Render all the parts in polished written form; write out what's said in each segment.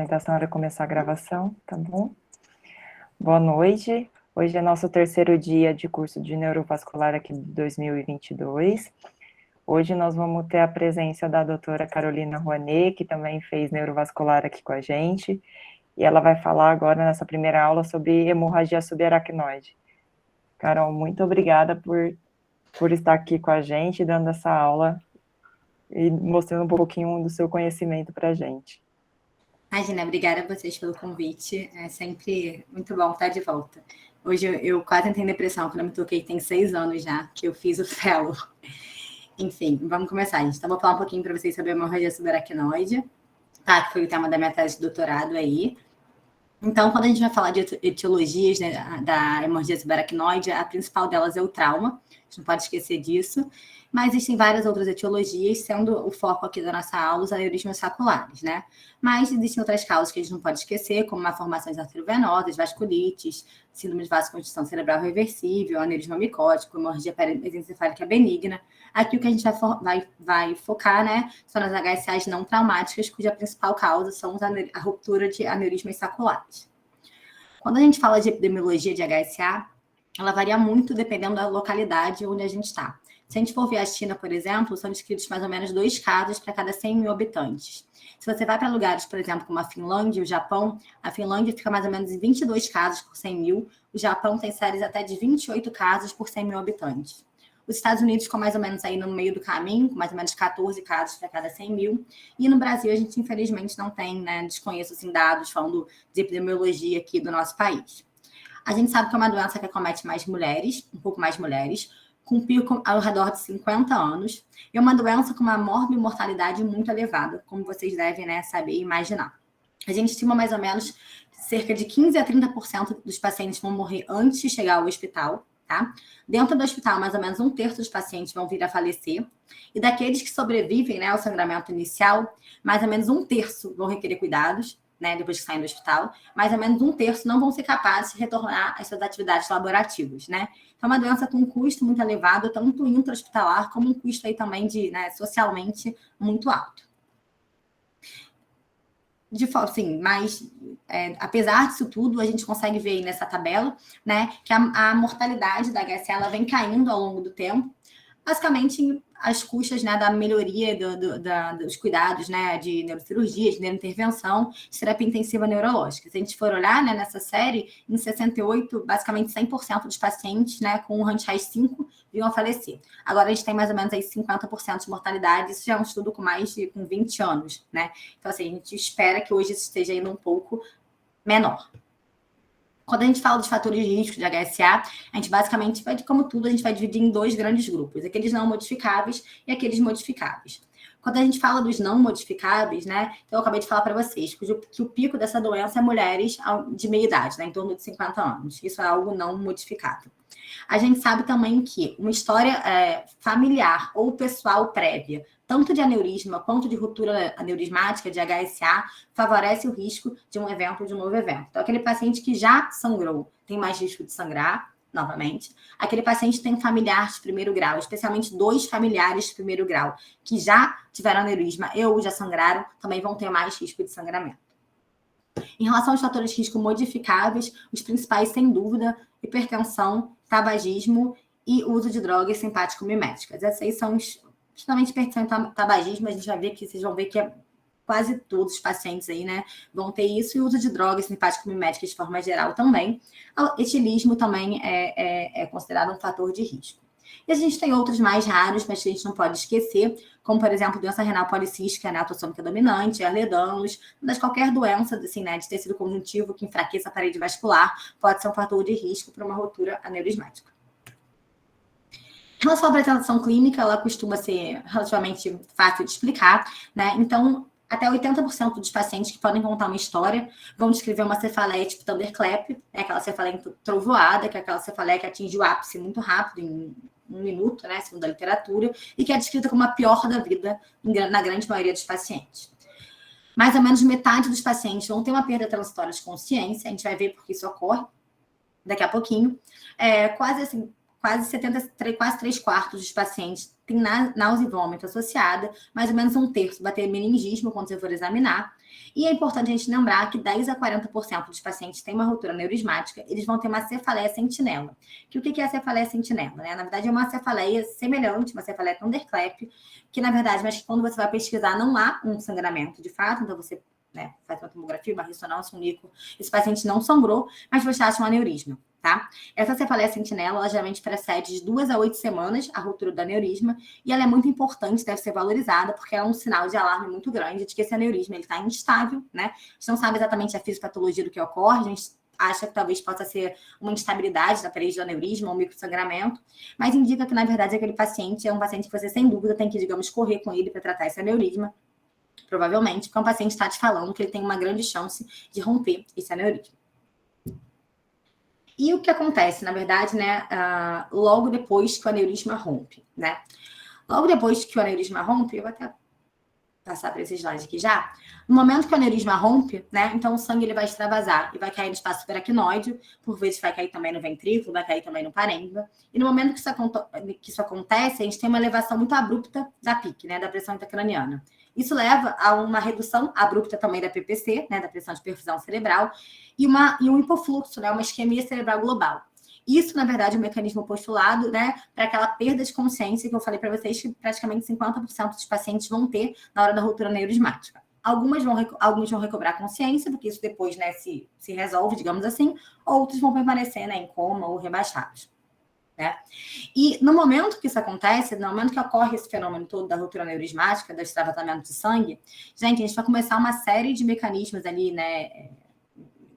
apresentação era começar a gravação, tá bom? Boa noite. Hoje é nosso terceiro dia de curso de neurovascular aqui de 2022. Hoje nós vamos ter a presença da doutora Carolina Rouanet, que também fez neurovascular aqui com a gente, e ela vai falar agora nessa primeira aula sobre hemorragia subaracnoide. Carol, muito obrigada por estar aqui com a gente, dando essa aula e mostrando um pouquinho do seu conhecimento para a gente. Imagina, obrigada a vocês pelo convite. É sempre muito bom estar de volta. Hoje eu quase entrei em depressão quando eu me toquei, tem 6 anos já que eu fiz o fellow. Enfim, vamos começar, gente. Então, vou falar um pouquinho para vocês sobre a hemorragia subaracnoide, tá? Que foi o tema da minha tese de doutorado aí. Então, quando a gente vai falar de etiologias, né, da hemorragia subaracnoide, a principal delas é o trauma, a gente não pode esquecer disso, mas existem várias outras etiologias, sendo o foco aqui da nossa aula os aneurismas saculares, né? Mas existem outras causas que a gente não pode esquecer, como malformações arteriovenosas, vasculites, síndrome de vasoconstrição cerebral reversível, aneurisma micótico, hemorragia mesencefálica benigna. Aqui o que a gente vai focar, né, são as HSAs não traumáticas, cuja principal causa são a ruptura de aneurismas saculares. Quando a gente fala de epidemiologia de HSA, ela varia muito dependendo da localidade onde a gente está. Se a gente for ver a China, por exemplo, são descritos mais ou menos 2 casos para cada 100 mil habitantes. Se você vai para lugares, por exemplo, como a Finlândia e o Japão, a Finlândia fica mais ou menos em 22 casos por 100 mil, o Japão tem séries até de 28 casos por 100 mil habitantes. Os Estados Unidos ficam mais ou menos aí no meio do caminho, com mais ou menos 14 casos para cada 100 mil. E no Brasil, a gente, infelizmente, não tem, né, desconheço assim, dados falando de epidemiologia aqui do nosso país. A gente sabe que é uma doença que acomete mais mulheres, um pouco mais mulheres, com pico ao redor de 50 anos. E é uma doença com uma mortalidade muito elevada, como vocês devem, né, saber e imaginar. A gente estima mais ou menos cerca de 15 a 30% dos pacientes vão morrer antes de chegar ao hospital, tá? Dentro do hospital, mais ou menos 1/3 dos pacientes vão vir a falecer. E daqueles que sobrevivem, né, ao sangramento inicial, mais ou menos 1/3 vão requerer cuidados, né, depois que saem do hospital, mais ou menos 1/3 não vão ser capazes de retornar às suas atividades laborativas, né? Então, é uma doença com um custo muito elevado, tanto intra-hospitalar, como um custo aí também de, né, socialmente muito alto. Sim, mas apesar disso tudo, a gente consegue ver aí nessa tabela, né, que a mortalidade da HSA ela vem caindo ao longo do tempo, basicamente as custas, né, da melhoria dos cuidados, né, de neurocirurgia, de neurointervenção, de terapia intensiva neurológica. Se a gente for olhar, né, nessa série, em 68, basicamente 100% dos pacientes, né, com o Huntington 5 vinham a falecer. Agora a gente tem mais ou menos aí 50% de mortalidade, isso já é um estudo com 20 anos, né? Então, assim, a gente espera que hoje isso esteja ainda um pouco menor. Quando a gente fala dos fatores de risco de HSA, a gente basicamente vai, como tudo, a gente vai dividir em 2 grandes grupos, aqueles não modificáveis e aqueles modificáveis. Quando a gente fala dos não modificáveis, né, então eu acabei de falar para vocês que o pico dessa doença é mulheres de meia idade, né, em torno de 50 anos. Isso é algo não modificável. A gente sabe também que uma história familiar ou pessoal prévia, tanto de aneurisma quanto de ruptura aneurismática, de HSA, favorece o risco de um evento, de um novo evento. Então, aquele paciente que já sangrou tem mais risco de sangrar, novamente. Aquele paciente tem familiar de primeiro grau, especialmente 2 familiares de primeiro grau, que já tiveram aneurisma ou já sangraram, também vão ter mais risco de sangramento. Em relação aos fatores de risco modificáveis, os principais, sem dúvida, hipertensão, tabagismo e uso de drogas simpático-miméticas. Essas aí são justamente hipertensão e tabagismo, a gente vai ver que vocês vão ver que quase todos os pacientes aí, né, vão ter isso, e o uso de drogas simpático-miméticas de forma geral também. O etilismo também é considerado um fator de risco. E a gente tem outros mais raros, mas que a gente não pode esquecer, como, por exemplo, doença renal policística, né, autossômica dominante, Ehlers-Danlos, mas qualquer doença, assim, né, de tecido conjuntivo que enfraqueça a parede vascular pode ser um fator de risco para uma ruptura aneurismática. Em relação à apresentação clínica, ela costuma ser relativamente fácil de explicar, né? Então, até 80% dos pacientes que podem contar uma história vão descrever uma cefaleia tipo thunderclap, né? Aquela cefaleia trovoada, que é aquela cefaleia que atinge o ápice muito rápido, em 1 minuto, né? Segundo a literatura, e que é descrita como a pior da vida na grande maioria dos pacientes. Mais ou menos metade dos pacientes vão ter uma perda transitória de consciência, a gente vai ver porque isso ocorre daqui a pouquinho. Quase 3/4 dos pacientes têm náusea e vômito associada, mais ou menos 1/3 vai ter meningismo quando você for examinar, E é importante a gente lembrar que 10 a 40% dos pacientes que têm uma ruptura neurismática, eles vão ter uma cefaleia sentinela. O que é a cefaleia sentinela? Né? Na verdade, é uma cefaleia semelhante, uma cefaleia thunderclap, que na verdade, mas que quando você vai pesquisar, não há um sangramento de fato, então você faz uma tomografia, uma ressonância, um líquido, esse paciente não sangrou, mas você acha um aneurisma. Tá? Essa cefaleia sentinela, ela geralmente precede de 2 a 8 semanas a ruptura do aneurisma, e ela é muito importante, deve ser valorizada, porque é um sinal de alarme muito grande de que esse aneurisma está instável, né? A gente não sabe exatamente a fisiopatologia do que ocorre, a gente acha que talvez possa ser uma instabilidade da parede do aneurisma, um microsangramento, mas indica que, na verdade, aquele paciente é um paciente que você, sem dúvida, tem que, digamos, correr com ele para tratar esse aneurisma, provavelmente, porque o paciente está te falando que ele tem uma grande chance de romper esse aneurisma. E o que acontece, na verdade, né, logo depois que o aneurisma rompe, né? Logo depois que o aneurisma rompe, eu vou até passar para esse slide aqui já. No momento que o aneurisma rompe, né, então o sangue ele vai extravasar e vai cair no espaço subaracnoide, por vezes vai cair também no ventrículo, vai cair também no parênquima. E no momento que isso acontece, a gente tem uma elevação muito abrupta da PIC, né, da pressão intracraniana. Isso leva a uma redução abrupta também da PPC, né, da pressão de perfusão cerebral, e um hipofluxo, né, uma isquemia cerebral global. Isso, na verdade, é um mecanismo postulado, né, para aquela perda de consciência que eu falei para vocês que praticamente 50% dos pacientes vão ter na hora da ruptura neurismática. Alguns vão recobrar consciência, porque isso depois, né, se resolve, digamos assim, outros vão permanecer, né, em coma ou rebaixados. Né? E no momento que isso acontece, no momento que ocorre esse fenômeno todo da ruptura neurismática, do extravasamento de sangue, gente, a gente vai começar uma série de mecanismos ali, né,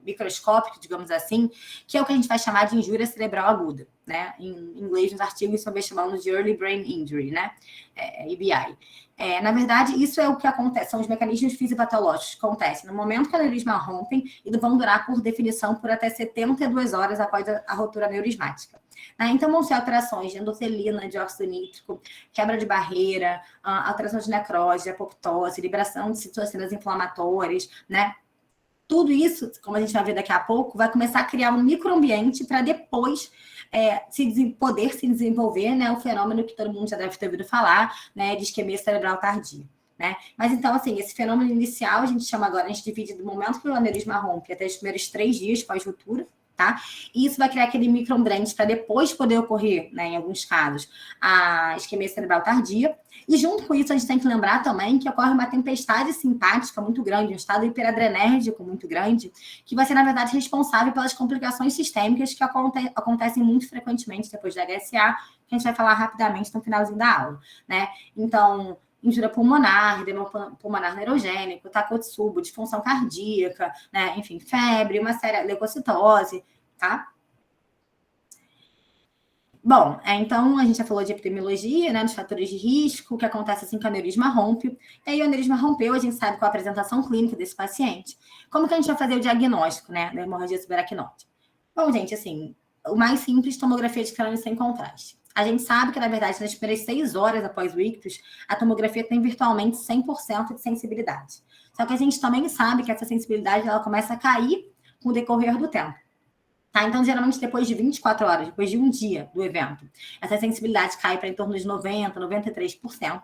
microscópicos, digamos assim, que é o que a gente vai chamar de injúria cerebral aguda, né? Em inglês, nos artigos, também chamamos de Early Brain Injury, né? EBI. Na verdade, isso é o que acontece, são os mecanismos fisiopatológicos que acontecem no momento que a aneurisma rompem e vão durar, por definição, por até 72 horas após a ruptura neurismática. Então, vão ser alterações de endotelina, dióxido nítrico, quebra de barreira, alteração de necrose, apoptose, liberação de citocinas inflamatórias, né? Tudo isso, como a gente vai ver daqui a pouco, vai começar a criar um microambiente para depois poder se desenvolver, né, o fenômeno que todo mundo já deve ter ouvido falar, né, de isquemia cerebral tardia. Né? Mas então, assim, esse fenômeno inicial a gente chama agora, a gente divide do momento que o aneurisma rompe até os primeiros 3 dias pós-ruptura, tá? E isso vai criar aquele microambiente para depois poder ocorrer, né, em alguns casos, a isquemia cerebral tardia. E junto com isso, a gente tem que lembrar também que ocorre uma tempestade simpática muito grande, um estado hiperadrenérgico muito grande, que vai ser, na verdade, responsável pelas complicações sistêmicas que acontecem muito frequentemente depois da HSA, que a gente vai falar rapidamente no finalzinho da aula, né? Então, injúria pulmonar, edema pulmonar neurogênico, Takotsubo, disfunção cardíaca, né? Enfim, febre, uma séria leucocitose, tá? Bom, então a gente já falou de epidemiologia, né, dos fatores de risco, o que acontece assim que o aneurisma rompe. E aí o aneurisma rompeu, a gente sabe qual a apresentação clínica desse paciente. Como que a gente vai fazer o diagnóstico, né, da hemorragia subaracnoide? Bom, gente, assim, o mais simples, tomografia de crânio sem contraste. A gente sabe que, na verdade, nas primeiras 6 horas após o ictus, a tomografia tem virtualmente 100% de sensibilidade. Só que a gente também sabe que essa sensibilidade ela começa a cair com o decorrer do tempo. Tá? Então, geralmente, depois de 24 horas, depois de um dia do evento, essa sensibilidade cai para em torno de 90%, 93%.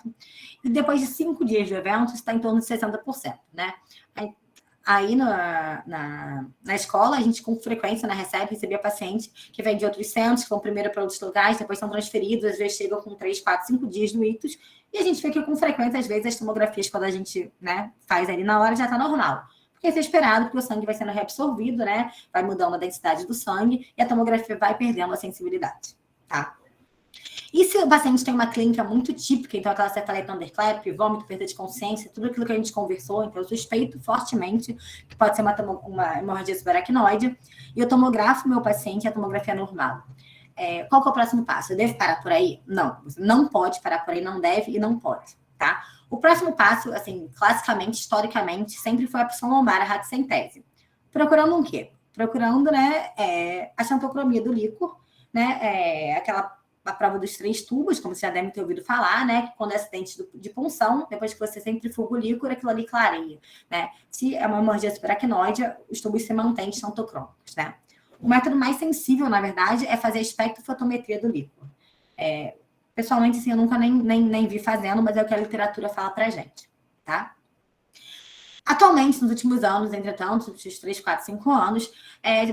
E depois de 5 dias do evento, está em torno de 60%. Né? Aí na escola, a gente com frequência recebia paciente que vem de outros centros, que vão primeiro para outros lugares, depois são transferidos, às vezes chegam com 3, 4, 5 dias no ictus, e a gente vê que com frequência, às vezes, as tomografias, quando a gente faz ali na hora, já está normal. Porque isso é esperado, porque o sangue vai sendo reabsorvido, né? Vai mudando a densidade do sangue e a tomografia vai perdendo a sensibilidade, tá? E se o paciente tem uma clínica muito típica, então aquela cefaleia thunderclap, vômito, perda de consciência, tudo aquilo que a gente conversou, então eu suspeito fortemente que pode ser uma hemorragia subaracnoide, e eu tomografo meu paciente, a tomografia é normal. Qual que é o próximo passo? Eu devo parar por aí? Não, você não pode parar por aí, não deve e não pode, tá? O próximo passo, assim, classicamente, historicamente, sempre foi a opção lombar, a radicentese. Procurando o quê? Procurando, né, a xantocromia do líquor, né, a prova dos 3 tubos, como você já deve ter ouvido falar, né, que quando é acidente de punção, depois que você centrifuga o líquor, aquilo ali clareia, né. Se é uma hemorragia subaracnoide, os tubos se mantêm xantocrômicos, né. O método mais sensível, na verdade, é fazer a espectrofotometria do líquor. Pessoalmente, assim, eu nunca nem vi fazendo, mas é o que a literatura fala pra gente, tá? Atualmente, nos últimos anos, entretanto, nos últimos 3, 4, 5 anos,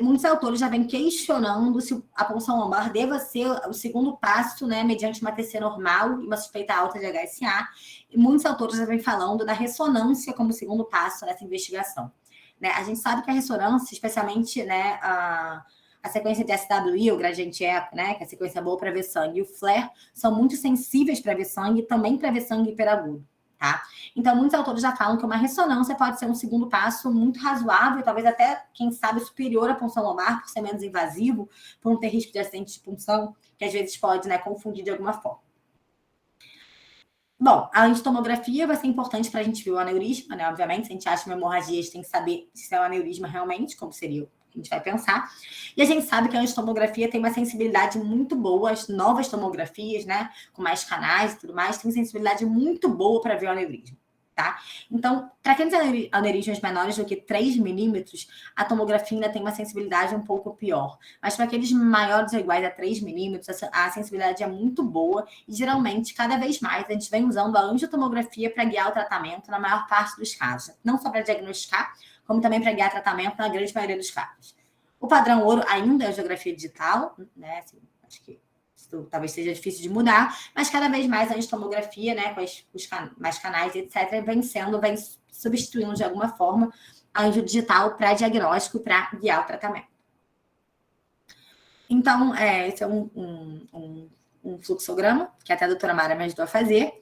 muitos autores já vêm questionando se a punção lombar deva ser o segundo passo, né, mediante uma TC normal e uma suspeita alta de HSA. E muitos autores já vêm falando da ressonância como segundo passo nessa investigação. Né? A gente sabe que a ressonância, especialmente, né, a sequência de SWI, o gradiente eco, né, que é a sequência boa para ver sangue, e o FLAIR, são muito sensíveis para ver sangue, também para ver sangue hiperagudo. Tá? Então, muitos autores já falam que uma ressonância pode ser um segundo passo muito razoável, talvez até, quem sabe, superior à punção lombar, por ser menos invasivo, por não ter risco de acidente de punção, que às vezes pode, né, confundir de alguma forma. Bom, a angitomografia vai ser importante para a gente ver o aneurisma, né? Obviamente, se a gente acha uma hemorragia, a gente tem que saber se é um aneurisma realmente, como seria o que a gente vai pensar. E a gente sabe que a angitomografia tem uma sensibilidade muito boa, as novas tomografias, né? Com mais canais e tudo mais, tem sensibilidade muito boa para ver o aneurisma. Tá? Então, para aqueles aneurismas menores do que 3 milímetros, a tomografia ainda tem uma sensibilidade um pouco pior. Mas para aqueles maiores ou iguais a 3 milímetros, a sensibilidade é muito boa e, geralmente, cada vez mais, a gente vem usando a angiotomografia para guiar o tratamento na maior parte dos casos. Não só para diagnosticar, como também para guiar tratamento na grande maioria dos casos. O padrão ouro ainda é a angiografia digital, né? Assim, acho que talvez seja difícil de mudar, mas cada vez mais a angitomografia, né, com mais canais, etc., vem substituindo de alguma forma a angio digital para diagnóstico, para guiar o tratamento. Então, esse é um fluxograma, que até a doutora Mara me ajudou a fazer.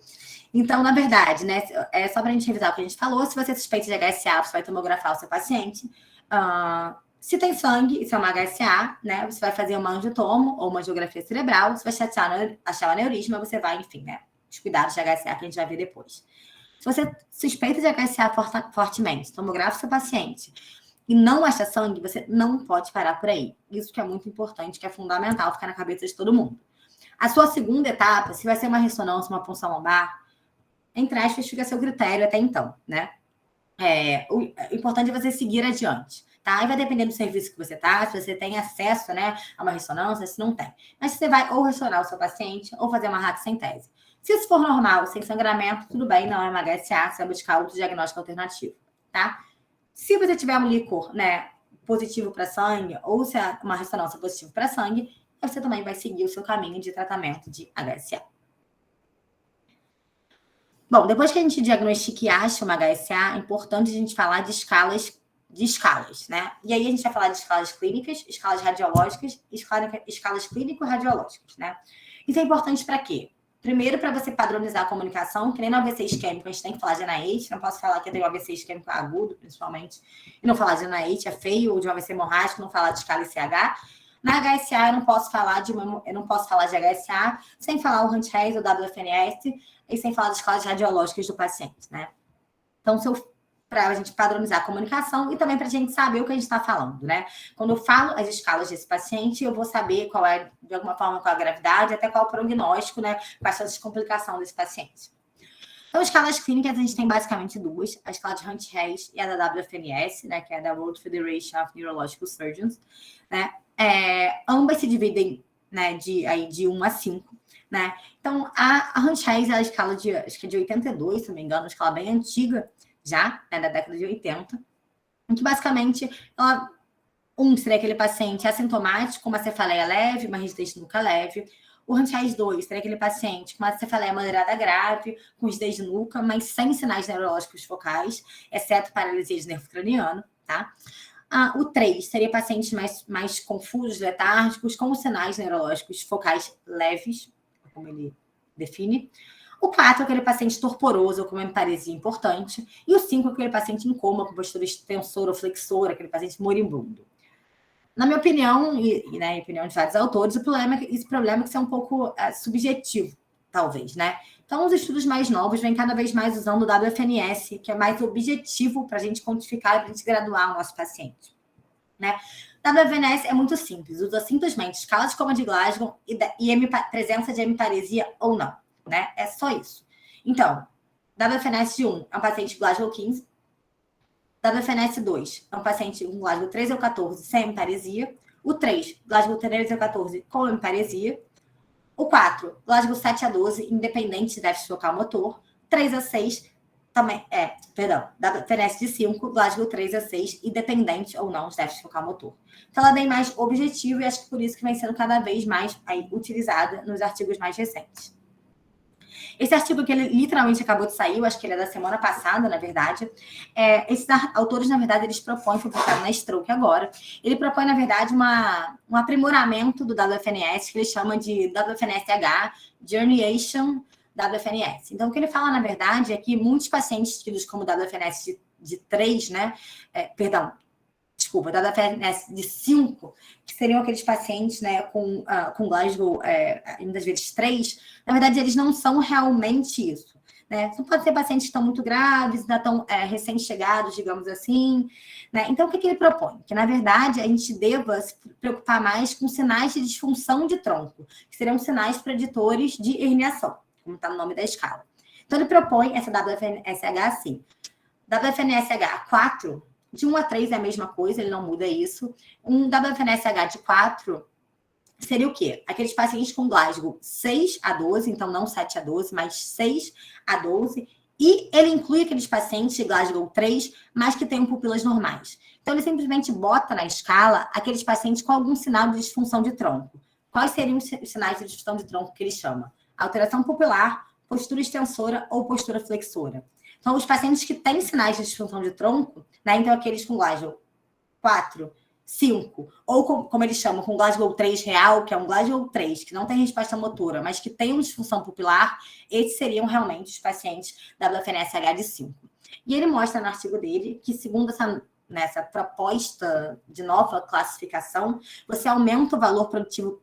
Então, na verdade, né, é só para a gente revisar o que a gente falou, se você suspeita de HSA, você vai tomografar o seu paciente. Se tem sangue, isso é uma HSA, né? Você vai fazer uma angiotomo ou uma angiografia cerebral. Se você achar o aneurisma, você vai, enfim, né? Os cuidados de HSA que a gente vai ver depois. Se você suspeita de HSA fortemente, tomografa o seu paciente e não acha sangue, você não pode parar por aí. Isso que é muito importante, que é fundamental ficar na cabeça de todo mundo. A sua segunda etapa, se vai ser uma ressonância, uma punção lombar, entre aspas, fica a seu critério até então, né? O importante é você seguir adiante. Tá? Aí vai depender do serviço que você tá, se você tem acesso, né, a uma ressonância, se não tem. Mas você vai ou ressonar o seu paciente ou fazer uma radiocentese. Se isso for normal, sem sangramento, tudo bem, não é uma HSA, você vai buscar outro diagnóstico alternativo, tá? Se você tiver um líquor, né, positivo para sangue ou se é uma ressonância positiva para sangue, você também vai seguir o seu caminho de tratamento de HSA. Bom, depois que a gente diagnostica e acha uma HSA, é importante a gente falar de escalas, né? E aí a gente vai falar de escalas clínicas, escalas radiológicas, escalas clínico-radiológicas, né? Isso é importante para quê? Primeiro, para você padronizar a comunicação, que nem no AVC isquêmico a gente tem que falar de NIH, não posso falar que eu tenho AVC isquêmico agudo, principalmente, e não falar de NIH, é feio, ou de um AVC hemorrágico, não falar de escala ICH. Na HSA, eu não posso falar de HSA sem falar o Hunt-Hays ou WFNS e sem falar das escalas radiológicas do paciente, né? Então, para a gente padronizar a comunicação e também para a gente saber o que a gente está falando, né? Quando eu falo as escalas desse paciente, eu vou saber qual é, de alguma forma, qual é a gravidade, até qual é o prognóstico, né? Quais são as complicações desse paciente. Então, escalas clínicas, a gente tem basicamente duas, a escala de Hunt-Hays e a da WFNS, né? Que é da World Federation of Neurological Surgeons, né? Ambas se dividem, né, de 1 a 5, né? Então, a Hunt-Hays é a escala acho que é de 82, se não me engano, uma escala bem antiga, já, né, da década de 80, em que basicamente seria aquele paciente assintomático com uma cefaleia leve, uma rigidez de nuca leve. O Hunt-Hays 2 seria aquele paciente com uma cefaleia moderada grave, com rigidez de nuca, mas sem sinais neurológicos focais, exceto paralisia de nervo craniano, tá? O 3 seria pacientes mais confusos, letárgicos, com sinais neurológicos focais leves, como ele define. O 4 é aquele paciente torporoso, com uma hemiparesia importante. E o 5 é aquele paciente em coma, com postura extensora ou flexora, aquele paciente moribundo. Na minha opinião, e na opinião de vários autores, esse problema é que isso é um pouco subjetivo, talvez, né? Então, os estudos mais novos vêm cada vez mais usando o WFNS, que é mais objetivo para a gente quantificar e para a gente graduar o nosso paciente, né? WFNS é muito simples, usa simplesmente escala de coma de Glasgow e presença de hemiparesia ou não, né? É só isso. Então, WFNS de 1 é um paciente Glasgow 15, WFNS 2 é um paciente com Glasgow 13 ou 14 sem hemiparesia, o 3, Glasgow 13 ou 14 com hemiparesia, o 4, Glasgow 7 a 12, independente de déficit focal motor, 3 a 6, também WFNS de 5, Glasgow 3 a 6, independente ou não de déficit focal motor. Então, ela é bem mais objetiva e acho que por isso que vem sendo cada vez mais aí, utilizada nos artigos mais recentes. Esse artigo que ele literalmente acabou de sair, eu acho que ele é da semana passada, na verdade. Esses autores, na verdade, eles propõem, publicado na Stroke agora, ele propõe, na verdade, um aprimoramento do WFNS, que ele chama de WFNS-H, Journeyation WFNS. Então, o que ele fala, na verdade, é que muitos pacientes tidos como WFNS de 3, né? WFNS de 5, que seriam aqueles pacientes, né, com Glasgow, muitas vezes 3, na verdade, eles não são realmente isso. Né? Não pode ser pacientes que estão muito graves, ainda estão recém-chegados, digamos assim. Né? Então, o que ele propõe? Que, na verdade, a gente deva se preocupar mais com sinais de disfunção de tronco, que seriam sinais preditores de herniação, como está no nome da escala. Então, ele propõe essa WFNS-H assim. WFNS-H 4, de 1 a 3 é a mesma coisa, ele não muda isso. Um WFNS-H de 4 seria o quê? Aqueles pacientes com Glasgow 6 a 12, então não 7 a 12, mas 6 a 12. E ele inclui aqueles pacientes de Glasgow 3, mas que têm pupilas normais. Então, ele simplesmente bota na escala aqueles pacientes com algum sinal de disfunção de tronco. Quais seriam os sinais de disfunção de tronco que ele chama? Alteração pupilar, postura extensora ou postura flexora. Então, os pacientes que têm sinais de disfunção de tronco, né? Então, aqueles com Glasgow 4, 5, ou como eles chamam, com Glasgow 3 real, que é um Glasgow 3, que não tem resposta motora, mas que tem uma disfunção pupilar, esses seriam realmente os pacientes da WFNS-H de 5. E ele mostra no artigo dele que, segundo nessa proposta de nova classificação, você aumenta o valor preditivo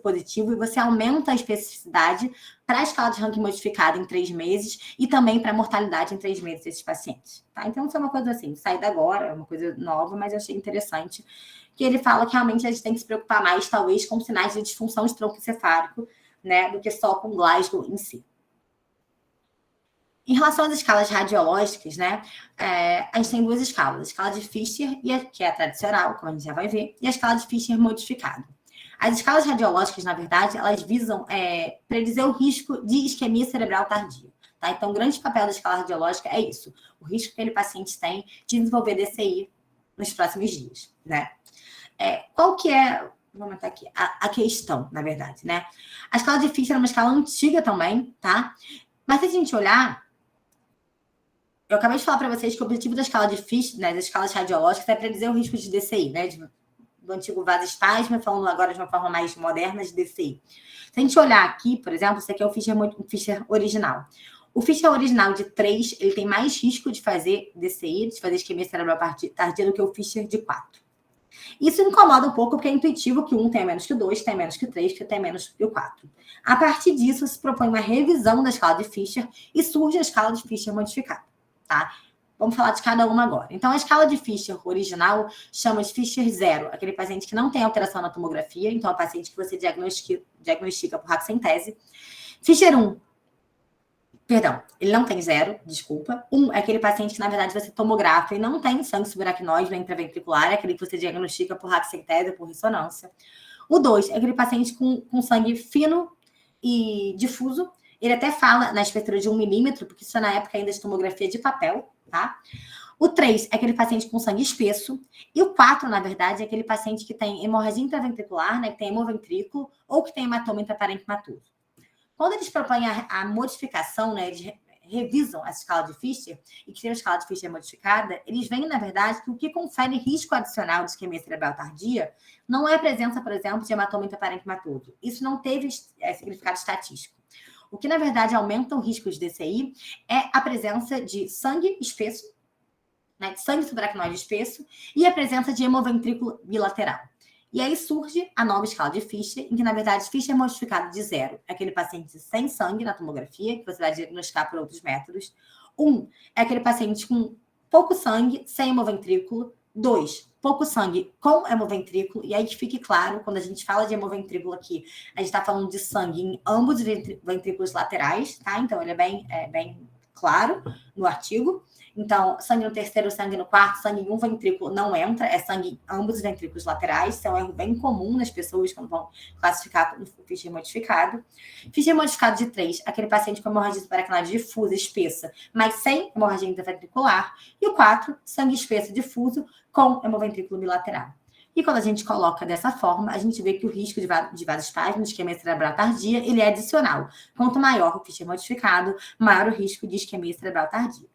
positivo e você aumenta a especificidade para a escala de ranking modificada em 3 meses e também para a mortalidade em 3 meses desses pacientes. Tá? Então, isso é uma coisa assim, saída agora, é uma coisa nova, mas eu achei interessante que ele fala que realmente a gente tem que se preocupar mais, talvez, com sinais de disfunção de tronco encefálico, né, do que só com Glasgow em si. Em relação às escalas radiológicas, né, a gente tem 2 escalas. A escala de Fisher, que é a tradicional, como a gente já vai ver, e a escala de Fisher modificada. As escalas radiológicas, na verdade, elas visam predizer o risco de isquemia cerebral tardia. Tá? Então, o grande papel da escala radiológica é isso. O risco que aquele paciente tem de desenvolver DCI nos próximos dias. Né? Qual que é... Vou aumentar aqui. A questão, na verdade. Né? A escala de Fisher é uma escala antiga também, tá? Mas se a gente olhar... Eu acabei de falar para vocês que o objetivo da escala de Fisher, né, das escalas radiológicas, é predizer o risco de DCI, né, do antigo vasospasmo, falando agora de uma forma mais moderna de DCI. Se a gente olhar aqui, por exemplo, esse aqui é o Fisher original. O Fisher original de 3, ele tem mais risco de fazer DCI, de fazer isquemia cerebral tardia, do que o Fisher de 4. Isso incomoda um pouco, porque é intuitivo que um tem menos que o 2, tem menos que o 3, que tem menos que o 4. A partir disso, se propõe uma revisão da escala de Fisher e surge a escala de Fisher modificada. Tá? Vamos falar de cada uma agora. Então, a escala de Fisher original chama de Fisher 0, aquele paciente que não tem alteração na tomografia, então é o paciente que você diagnostica por raxentese. Fisher 1, perdão, ele não tem 0, desculpa. 1 é aquele paciente que, na verdade, você tomografa e não tem sangue subaracnoide intraventricular, é aquele que você diagnostica por raxentese, por ressonância. O 2 é aquele paciente com sangue fino e difuso. Ele até fala na espessura de 1 milímetro, porque isso é na época ainda de tomografia de papel, tá? O 3 é aquele paciente com sangue espesso. E o 4, na verdade, é aquele paciente que tem hemorragia intraventricular, né, que tem hemoventrículo, ou que tem hematoma intraparênquimatoso. Quando eles propõem a modificação, né, eles revisam essa escala de Fisher e criam a escala de Fisher modificada, eles veem, na verdade, que o que confere risco adicional de isquemia cerebral tardia não é a presença, por exemplo, de hematoma intraparênquimatoso. Isso não teve significado estatístico. O que, na verdade, aumenta o risco de DCI é a presença de sangue espesso, né, de sangue subaracnoide espesso, e a presença de hemoventrículo bilateral. E aí surge a nova escala de Fisher, em que, na verdade, Fisher é modificado de 0. É aquele paciente sem sangue na tomografia, que você vai diagnosticar por outros métodos. 1 é aquele paciente com pouco sangue, sem hemoventrículo. 2, pouco sangue com hemoventrículo, e aí que fique claro, quando a gente fala de hemoventrículo aqui, a gente está falando de sangue em ambos os ventrículos laterais, tá? Então, ele é bem claro no artigo. Então, sangue no terceiro, sangue no quarto, sangue em um ventrículo não entra, é sangue em ambos os ventrículos laterais. Isso é um erro bem comum nas pessoas quando vão classificar o Fischer modificado. Fischer modificado de 3, aquele paciente com hemorragia subaracnoide difusa, espessa, mas sem hemorragia intraventricular. E o 4, sangue espesso difuso com hemoventrículo bilateral. E quando a gente coloca dessa forma, a gente vê que o risco de vasospasmo, de isquemia cerebral tardia, ele é adicional. Quanto maior o Fischer modificado, maior o risco de isquemia cerebral tardia.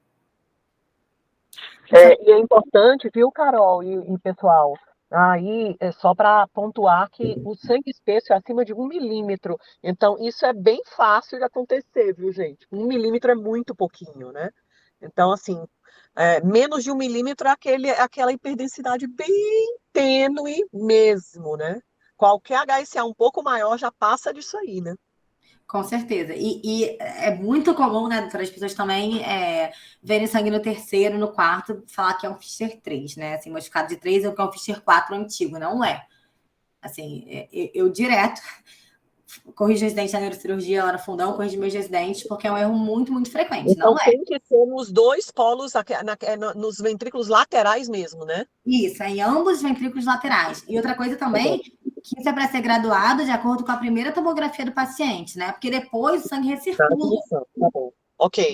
E é importante, viu, Carol e pessoal? Aí, é só para pontuar que o sangue espesso é acima de 1 milímetro. Então, isso é bem fácil de acontecer, viu, gente? 1 milímetro é muito pouquinho, né? Então, assim, menos de 1 milímetro é aquela hiperdensidade bem tênue mesmo, né? Qualquer HSA um pouco maior já passa disso aí, né? Com certeza. E é muito comum, né, doutora, as pessoas também verem sangue no terceiro, no quarto, falar que é um Fischer 3, né? Assim, modificado de 3 ou que é um Fischer 4 antigo. Não é. Assim, eu direto corrijo residente na neurocirurgia lá no fundão, corrijo meus residentes, porque é um erro muito, muito frequente. Então Não é. tem que ser nos dois polos, nos ventrículos laterais mesmo, né? Isso, é em ambos os ventrículos laterais. E outra coisa também, que isso é para ser graduado de acordo com a primeira tomografia do paciente, né? Porque depois o sangue recircula. Tá bom. Ok.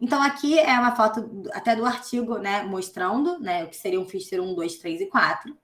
Então, aqui é uma foto até do artigo, né, mostrando, né, o que seria um Fischer 1, 2, 3 e 4.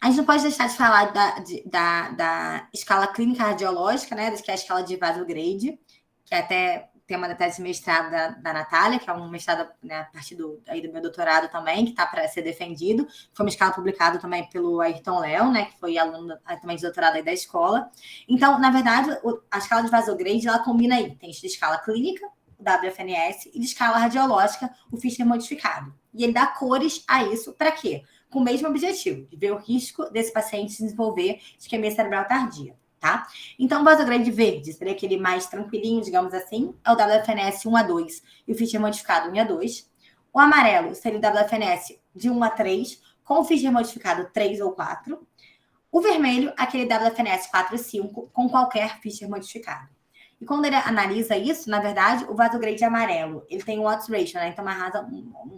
A gente não pode deixar de falar da escala clínica radiológica, né, que é a escala de Vasograde, que é até tema da tese de mestrado da Natália, que é um mestrado, né, a partir do meu doutorado também, que está para ser defendido. Foi uma escala publicada também pelo Ayrton Léo, né, que foi aluno também de doutorado aí da escola. Então, na verdade, a escala de Vasograde, ela combina itens de escala clínica, o WFNS, e de escala radiológica, o Fischer modificado. E ele dá cores a isso para quê? Com o mesmo objetivo, de ver o risco desse paciente desenvolver isquemia cerebral tardia. Tá? Então, o Vasograde verde seria aquele mais tranquilinho, digamos assim, é o WFNS 1 a 2 e o Fischer modificado 1 a 2. O amarelo seria o WFNS de 1 a 3, com o Fischer modificado 3 ou 4. O vermelho, aquele WFNS 4 e 5, com qualquer Fischer modificado. E quando ele analisa isso, na verdade, o Vasograde amarelo, ele tem um odds ratio, né? Então,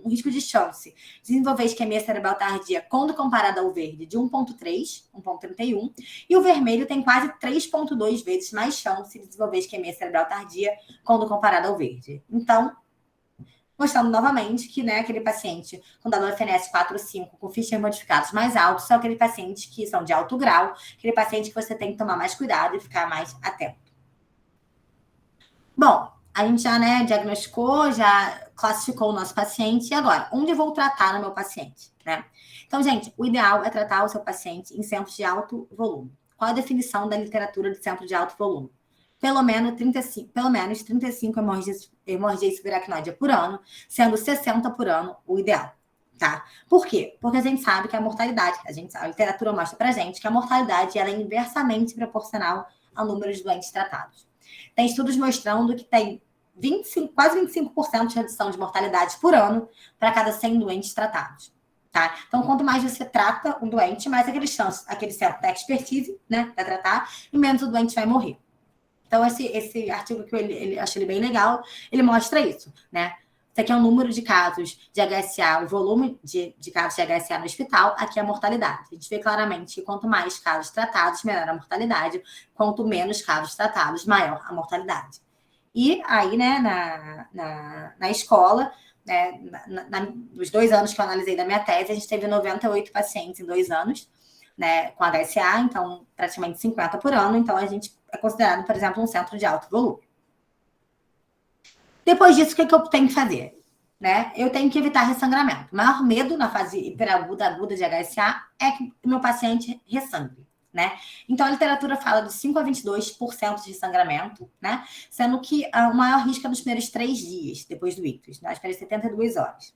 um risco de chance de desenvolver isquemia cerebral tardia quando comparado ao verde de 1,3, 1,31. E o vermelho tem quase 3,2 vezes mais chance de desenvolver isquemia cerebral tardia quando comparado ao verde. Então, mostrando novamente que, né, aquele paciente com WFNS 4 ou 5, com Fischer modificados mais altos, são aqueles pacientes que são de alto grau, aquele paciente que você tem que tomar mais cuidado e ficar mais atento. Bom, a gente já, né, diagnosticou, já classificou o nosso paciente. E agora, onde eu vou tratar no meu paciente, né? Então, gente, o ideal é tratar o seu paciente em centros de alto volume. Qual a definição da literatura de centro de alto volume? Pelo menos 35 hemorragias subaracnoides por ano, sendo 60 por ano o ideal, tá? Por quê? Porque a gente sabe que a mortalidade, a literatura mostra pra gente que a mortalidade ela é inversamente proporcional ao número de doentes tratados. Tem estudos mostrando que tem quase 25% de redução de mortalidade por ano para cada 100 doentes tratados. Tá? Então, quanto mais você trata um doente, mais aquele centro da expertise, né, para tratar, e menos o doente vai morrer. Então, esse artigo que eu achei ele bem legal, ele mostra isso, né? Isso aqui é o número de casos de HSA, o volume de casos de HSA no hospital, aqui é a mortalidade. A gente vê claramente que quanto mais casos tratados, menor a mortalidade, quanto menos casos tratados, maior a mortalidade. E aí, né, na escola, né, nos 2 anos que eu analisei da minha tese, a gente teve 98 pacientes em 2 anos, né, com HSA, então praticamente 50 por ano, então a gente é considerado, por exemplo, um centro de alto volume. Depois disso, o que eu tenho que fazer? Né? Eu tenho que evitar ressangramento. O maior medo na fase hiperaguda, aguda de HSA é que o meu paciente ressangre. Né? Então, a literatura fala de 5 a 22% de ressangramento, né? Sendo que o maior risco é nos primeiros 3 dias, depois do ictus, nas primeiras 72 horas.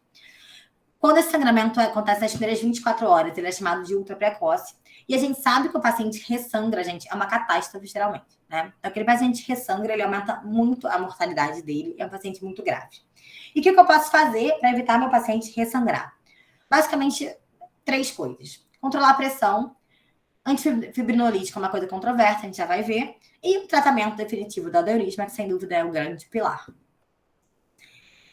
Quando esse sangramento acontece nas primeiras 24 horas, ele é chamado de ultra precoce. E a gente sabe que o paciente ressangra, gente, é uma catástrofe, geralmente, né? Então, aquele paciente ressangra, ele aumenta muito a mortalidade dele, é um paciente muito grave. E o que eu posso fazer para evitar meu paciente ressangrar? Basicamente, 3 coisas. Controlar a pressão, Antifibrinolítico é uma coisa controversa, a gente já vai ver. E o tratamento definitivo do aneurisma, que sem dúvida é o grande pilar.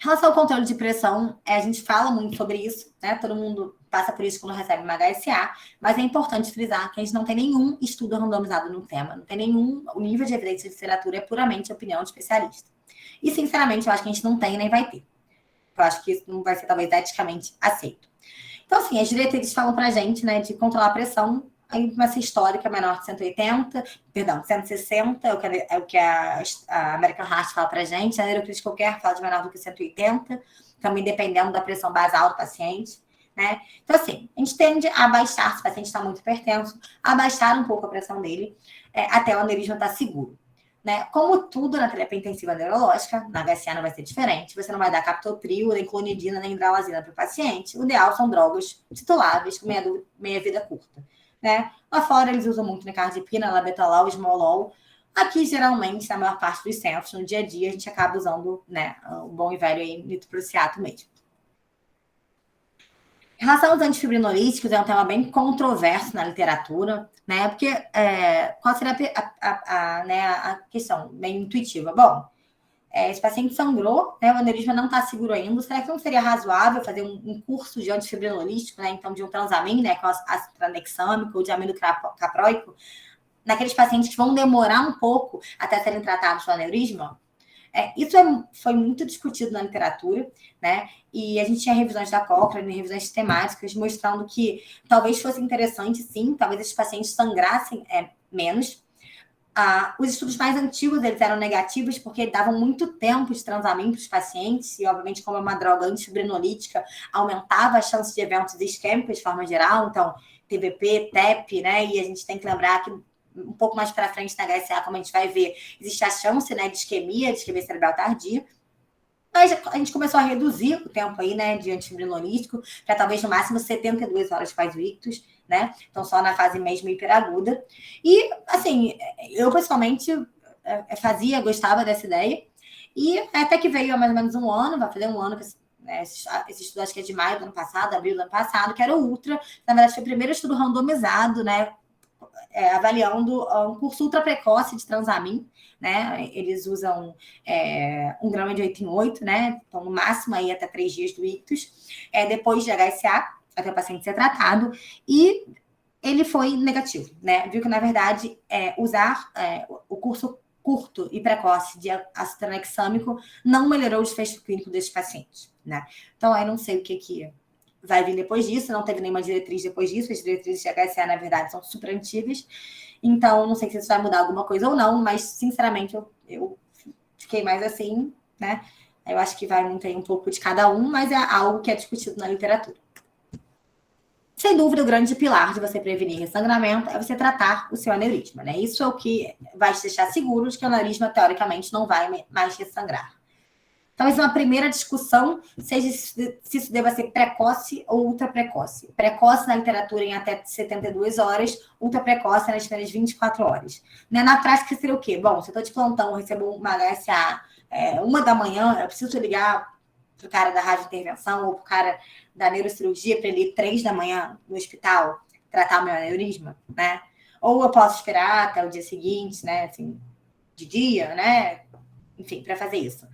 Em relação ao controle de pressão, a gente fala muito sobre isso, né? Todo mundo passa por isso quando recebe uma HSA, mas é importante frisar que a gente não tem nenhum estudo randomizado no tema, não tem nenhum. O nível de evidência de literatura é puramente opinião de especialista. E, sinceramente, eu acho que a gente não tem nem vai ter. Eu acho que isso não vai ser, talvez, eticamente aceito. Então, assim, as diretrizes falam pra gente, né, de controlar a pressão. Aí vai ser histórica menor de 180, perdão, 160, é o que a American Heart fala pra gente, a Neurocrítica qualquer fala de menor do que 180, também dependendo da pressão basal do paciente, né? Então, assim, a gente tende a baixar, se o paciente está muito hipertenso, a baixar um pouco a pressão dele, até o aneurisma estar seguro. Né? Como tudo na terapia intensiva neurológica, na HCA não vai ser diferente, você não vai dar captopril, nem clonidina, nem hidralazina para o paciente. O ideal são drogas tituláveis com meia vida curta. Né? Lá fora eles usam muito nicardipina, labetalol, esmolol. Aqui, geralmente, na maior parte dos centros, no dia a dia, a gente acaba usando, né, o bom e velho aí, nitroprusiato mesmo. Em relação aos antifibrinolíticos, é um tema bem controverso na literatura, né? Porque qual seria a questão bem intuitiva? Bom, esse paciente sangrou, né? O aneurisma não está seguro ainda. Será que não seria razoável fazer um curso de antifibrinolítico, né? Então, de um transamin, né? Com ácido tranexâmico ou de amido capróico, naqueles pacientes que vão demorar um pouco até serem tratados do aneurisma? Isso foi muito discutido na literatura, né? E a gente tinha revisões da Cochrane, revisões sistemáticas, mostrando que talvez fosse interessante, sim, talvez esses pacientes sangrassem menos. Os estudos mais antigos eles eram negativos porque davam muito tempo de transamento para os pacientes, e obviamente, como é uma droga antifibrinolítica, aumentava a chance de eventos isquêmicos de forma geral, então TBP, TEP, né? E a gente tem que lembrar que um pouco mais para frente na HSA, como a gente vai ver, existe a chance, né, de isquemia cerebral tardia. Mas a gente começou a reduzir o tempo aí, né, de antifibrinolítico para talvez no máximo 72 horas pós-ictus, né? Então, só na fase mesmo hiperaguda. E, assim, eu pessoalmente gostava dessa ideia. E até que veio há mais ou menos um ano, vai fazer um ano que esse estudo acho que é de maio do ano passado, abril do ano passado, que era o Ultra. Na verdade, foi o primeiro estudo randomizado, né? Avaliando um curso ultra precoce de transamin, né? Eles usam 1 grama de 8 em 8, né? Então, no máximo, aí até 3 dias do ictus, depois de HSA, até o paciente ser tratado, e ele foi negativo, né? Viu que, na verdade, usar o curso curto e precoce de ácido tranexâmico não melhorou o desfecho clínico desses pacientes, né? Então, aí não sei o que vai vir depois disso, não teve nenhuma diretriz depois disso, as diretrizes de HSA, na verdade, são super antigas, então não sei se isso vai mudar alguma coisa ou não, mas, sinceramente, eu fiquei mais assim, né? Eu acho que vai muito aí um pouco de cada um, mas é algo que é discutido na literatura. Sem dúvida, o grande pilar de você prevenir ressangramento é você tratar o seu aneurisma, né? Isso é o que vai te deixar seguro de que o aneurisma, teoricamente, não vai mais ressangrar. Talvez uma primeira discussão seja se isso deva ser precoce ou ultra precoce. Precoce na literatura em até 72 horas, ultra precoce nas primeiras 24 horas. Na prática seria o quê? Bom, se eu estou de plantão, eu recebo uma HSA 1 da manhã, eu preciso ligar para o cara da radiointervenção ou para o cara da neurocirurgia para ele ir 3 da manhã no hospital tratar o meu aneurisma, né? Ou eu posso esperar até o dia seguinte, né? Assim, de dia, né? Enfim, para fazer isso.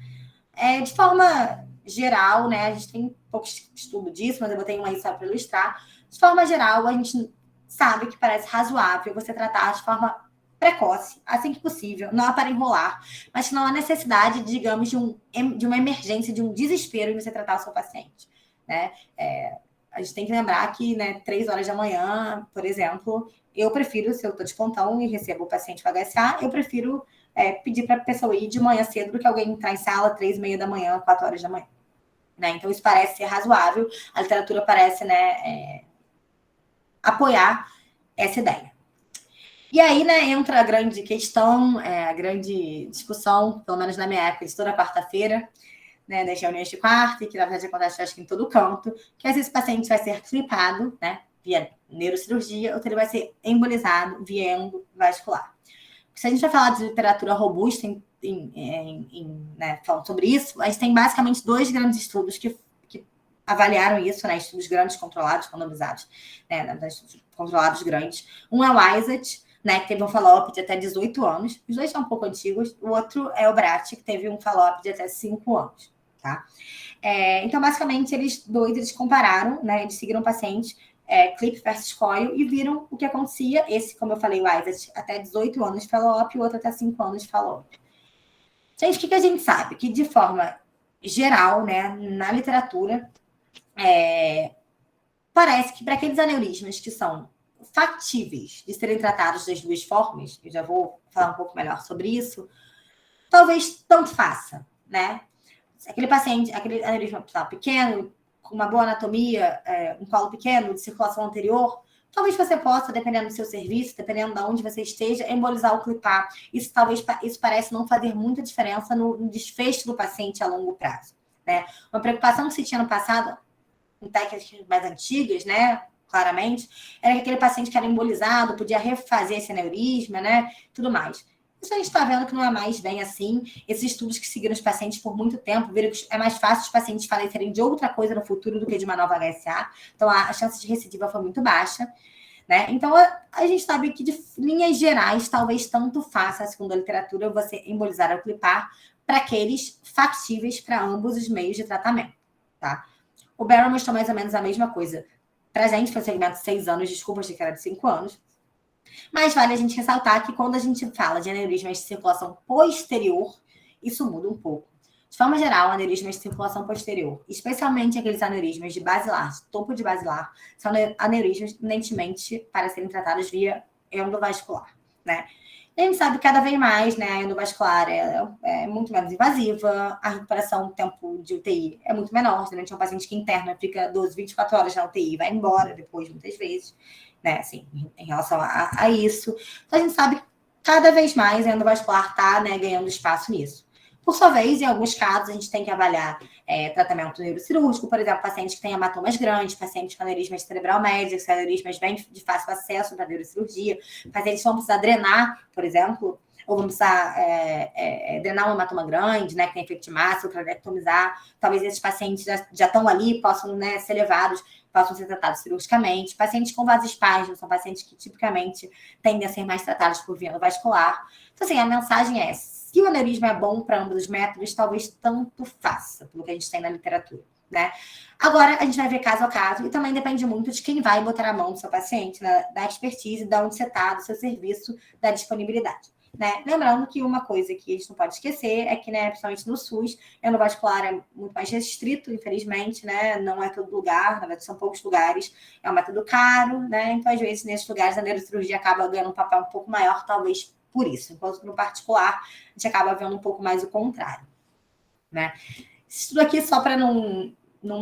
De forma geral, né? A gente tem pouco estudo disso, mas eu botei um aí só para ilustrar. De forma geral, a gente sabe que parece razoável você tratar de forma precoce, assim que possível, não há para enrolar, mas que não há necessidade, digamos, de uma emergência, de um desespero em você tratar o seu paciente, né? A gente tem que lembrar que, né, 3 horas da manhã, por exemplo, eu prefiro, se eu estou de plantão e recebo o paciente com HSA, eu prefiro pedir para a pessoa ir de manhã cedo do que alguém entrar em sala 3:30 da manhã, 4 horas da manhã. Né? Então, isso parece ser razoável. A literatura parece, né, apoiar essa ideia. E aí, né, entra a grande questão, a grande discussão, pelo menos na minha época, de toda quarta-feira, né, das reuniões de quarta, e que na verdade acontece, acho que em todo canto, que às vezes o paciente vai ser clipado, né, via neurocirurgia, ou ele vai ser embolizado via endovascular. Se a gente vai falar de literatura robusta né, falando sobre isso, a gente tem basicamente 2 grandes estudos que avaliaram isso, né? Estudos grandes controlados, randomizados, né? Estudos controlados grandes. Um é o ISAT, né? Que teve um follow-up de até 18 anos. Os dois são um pouco antigos. O outro é o BRAT, que teve um follow-up de até 5 anos, tá? Então, basicamente, eles compararam, né? Eles seguiram o paciente, clip versus coil, e viram o que acontecia. Esse, como eu falei, o ISAT, até 18 anos de follow-up, e o outro até 5 anos de follow-up. Gente, o que a gente sabe? Que, de forma geral, né, na literatura, parece que para aqueles aneurismas que são factíveis de serem tratados das duas formas, eu já vou falar um pouco melhor sobre isso, talvez tanto faça, né? Aquele paciente, aquele aneurisma pequeno, com uma boa anatomia, um colo pequeno, de circulação anterior, talvez você possa, dependendo do seu serviço, dependendo de onde você esteja, embolizar ou clipar. Isso parece não fazer muita diferença no desfecho do paciente a longo prazo, né? Uma preocupação que se tinha no passado, em técnicas mais antigas, né? Claramente, era que aquele paciente que era embolizado podia refazer esse aneurisma, né? Tudo mais. Isso a gente está vendo que não é mais bem assim. Esses estudos que seguiram os pacientes por muito tempo viram que é mais fácil os pacientes falecerem de outra coisa no futuro do que de uma nova HSA. Então, a chance de recidiva foi muito baixa, né? Então, a gente sabe que, de linhas gerais, talvez tanto faça, segundo a literatura, você embolizar ou clipar para aqueles factíveis para ambos os meios de tratamento, tá? O Barrow mostrou mais ou menos a mesma coisa. Para a gente, foi um segmento de 6 anos, desculpa, achei que era de 5 anos. Mas vale a gente ressaltar que quando a gente fala de aneurismas de circulação posterior, isso muda um pouco. De forma geral, aneurismas de circulação posterior, especialmente aqueles aneurismas de basilar, de topo de basilar, são aneurismas tendentemente para serem tratados via endovascular, né? A gente sabe que cada vez mais, né, a endovascular é muito menos invasiva, a recuperação do tempo de UTI é muito menor. Geralmente é um paciente que interna, fica 12, 24 horas na UTI e vai embora depois, muitas vezes, né, assim, em relação a isso. Então, a gente sabe que cada vez mais a endovascular está, né, ganhando espaço nisso. Por sua vez, em alguns casos, a gente tem que avaliar tratamento neurocirúrgico, por exemplo, pacientes que têm hematomas grandes, pacientes com aneurismas cerebral médios, aneurismas bem de fácil acesso para neurocirurgia, pacientes que vão precisar drenar, por exemplo, ou vão precisar drenar um hematoma grande, né, que tem efeito de massa, ou traquetomizar. Talvez esses pacientes já estão ali, possam, né, ser levados, possam ser tratados cirurgicamente. Pacientes com vasoespasmo são pacientes que tipicamente tendem a ser mais tratados por via vascular. Então, assim, a mensagem é essa. Se o aneurisma é bom para ambos os métodos, talvez tanto faça, pelo que a gente tem na literatura, né? Agora, a gente vai ver caso a caso, e também depende muito de quem vai botar a mão no seu paciente, né? Da expertise, de onde você está, do seu serviço, da disponibilidade, né? Lembrando que uma coisa que a gente não pode esquecer é que, né, principalmente no SUS, endovascular é muito mais restrito, infelizmente, né? Não é todo lugar, na verdade são poucos lugares, é um método caro, né? Então, às vezes, nesses lugares, a neurocirurgia acaba ganhando um papel um pouco maior, talvez por isso, enquanto no particular a gente acaba vendo um pouco mais o contrário, né? Isso tudo aqui só para não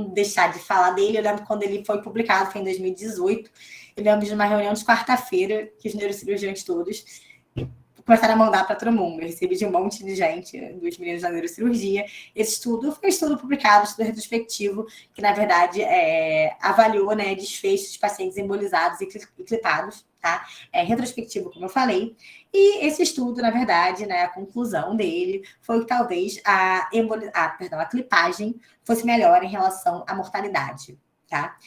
deixar de falar dele. Eu lembro quando ele foi publicado, foi em 2018, eu lembro de uma reunião de quarta-feira que os neurocirurgiões todos começaram a mandar para todo mundo. Eu recebi de um monte de gente, dos meninos da neurocirurgia. Esse estudo foi um estudo publicado, um estudo retrospectivo, que, na verdade, avaliou, né, desfechos de pacientes embolizados e clipados, tá? É retrospectivo, como eu falei. E esse estudo, na verdade, né, a conclusão dele foi que talvez a clipagem fosse melhor em relação à mortalidade, tá?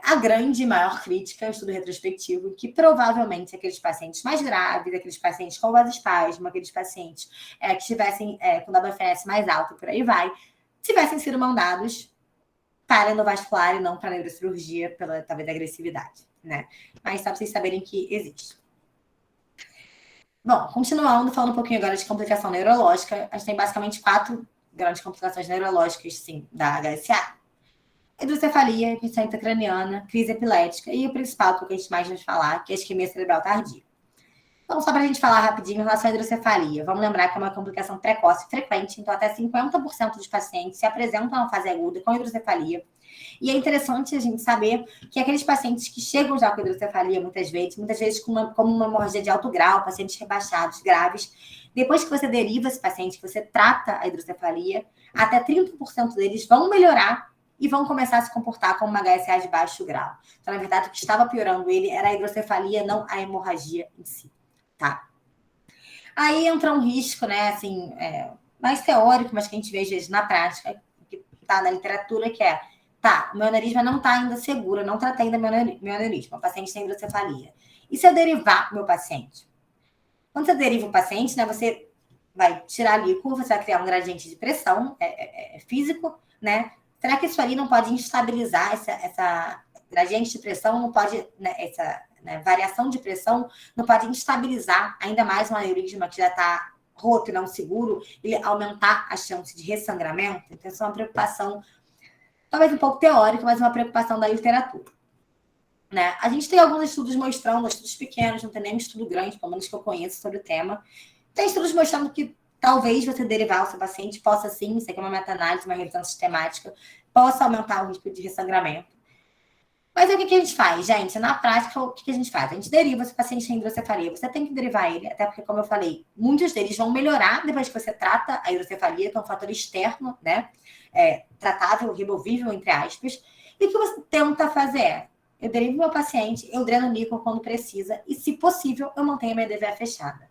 A grande maior crítica ao estudo retrospectivo, que provavelmente aqueles pacientes mais graves, aqueles pacientes com vasoespasmo, aqueles pacientes que estivessem com WFS mais alto, por aí vai, tivessem sido mandados para endovascular e não para neurocirurgia, pela talvez agressividade, né? Mas só para vocês saberem que existe. Bom, continuando, falando um pouquinho agora de complicação neurológica, a gente tem basicamente 4 grandes complicações neurológicas, sim, da HSA. Hidrocefalia, insuficiência intracraniana, crise epilética e o principal que a gente mais vai falar, que é a isquemia cerebral tardia. Então, só para a gente falar rapidinho em relação à hidrocefalia, vamos lembrar que é uma complicação precoce frequente, então até 50% dos pacientes se apresentam na fase aguda com hidrocefalia. E é interessante a gente saber que aqueles pacientes que chegam já com hidrocefalia, muitas vezes como uma hemorragia de alto grau, pacientes rebaixados, graves, depois que você deriva esse paciente, que você trata a hidrocefalia, até 30% deles vão melhorar e vão começar a se comportar como uma HSA de baixo grau. Então, na verdade, o que estava piorando ele era a hidrocefalia, não a hemorragia em si, tá? Aí entra um risco, né, assim, mais teórico, mas que a gente vê às vezes na prática, que está na literatura, que é Tá, o meu aneurisma não está ainda seguro, eu não tratei ainda meu aneurisma, o paciente tem hidrocefalia. E se eu derivar o meu paciente? Quando você deriva o paciente, né, você vai tirar a líquor, você vai criar um gradiente de pressão físico, né? Será que isso ali não pode instabilizar essa gradiente de pressão, não pode, né, essa variação de pressão não pode instabilizar ainda mais um aneurisma que já está roto e não seguro, e aumentar a chance de ressangramento? Então, essa é uma preocupação, talvez um pouco teórica, mas uma preocupação da literatura. Né? A gente tem alguns estudos mostrando, estudos pequenos, não tem nenhum estudo grande, pelo menos que eu conheço sobre o tema. Tem estudos mostrando que talvez você derivar o seu paciente possa sim, isso aqui é uma meta-análise, uma revisão sistemática, possa aumentar o risco de ressangramento. Mas aí o que a gente faz, gente? Na prática, o que a gente faz? A gente deriva se o paciente tem hidrocefalia. Você tem que derivar ele, até porque, como eu falei, muitos deles vão melhorar depois que você trata a hidrocefalia, que é um fator externo, né? Tratável, removível, entre aspas. E o que você tenta fazer? Eu derivo meu paciente, eu dreno o líquor quando precisa e, se possível, eu mantenho a minha DVE fechada.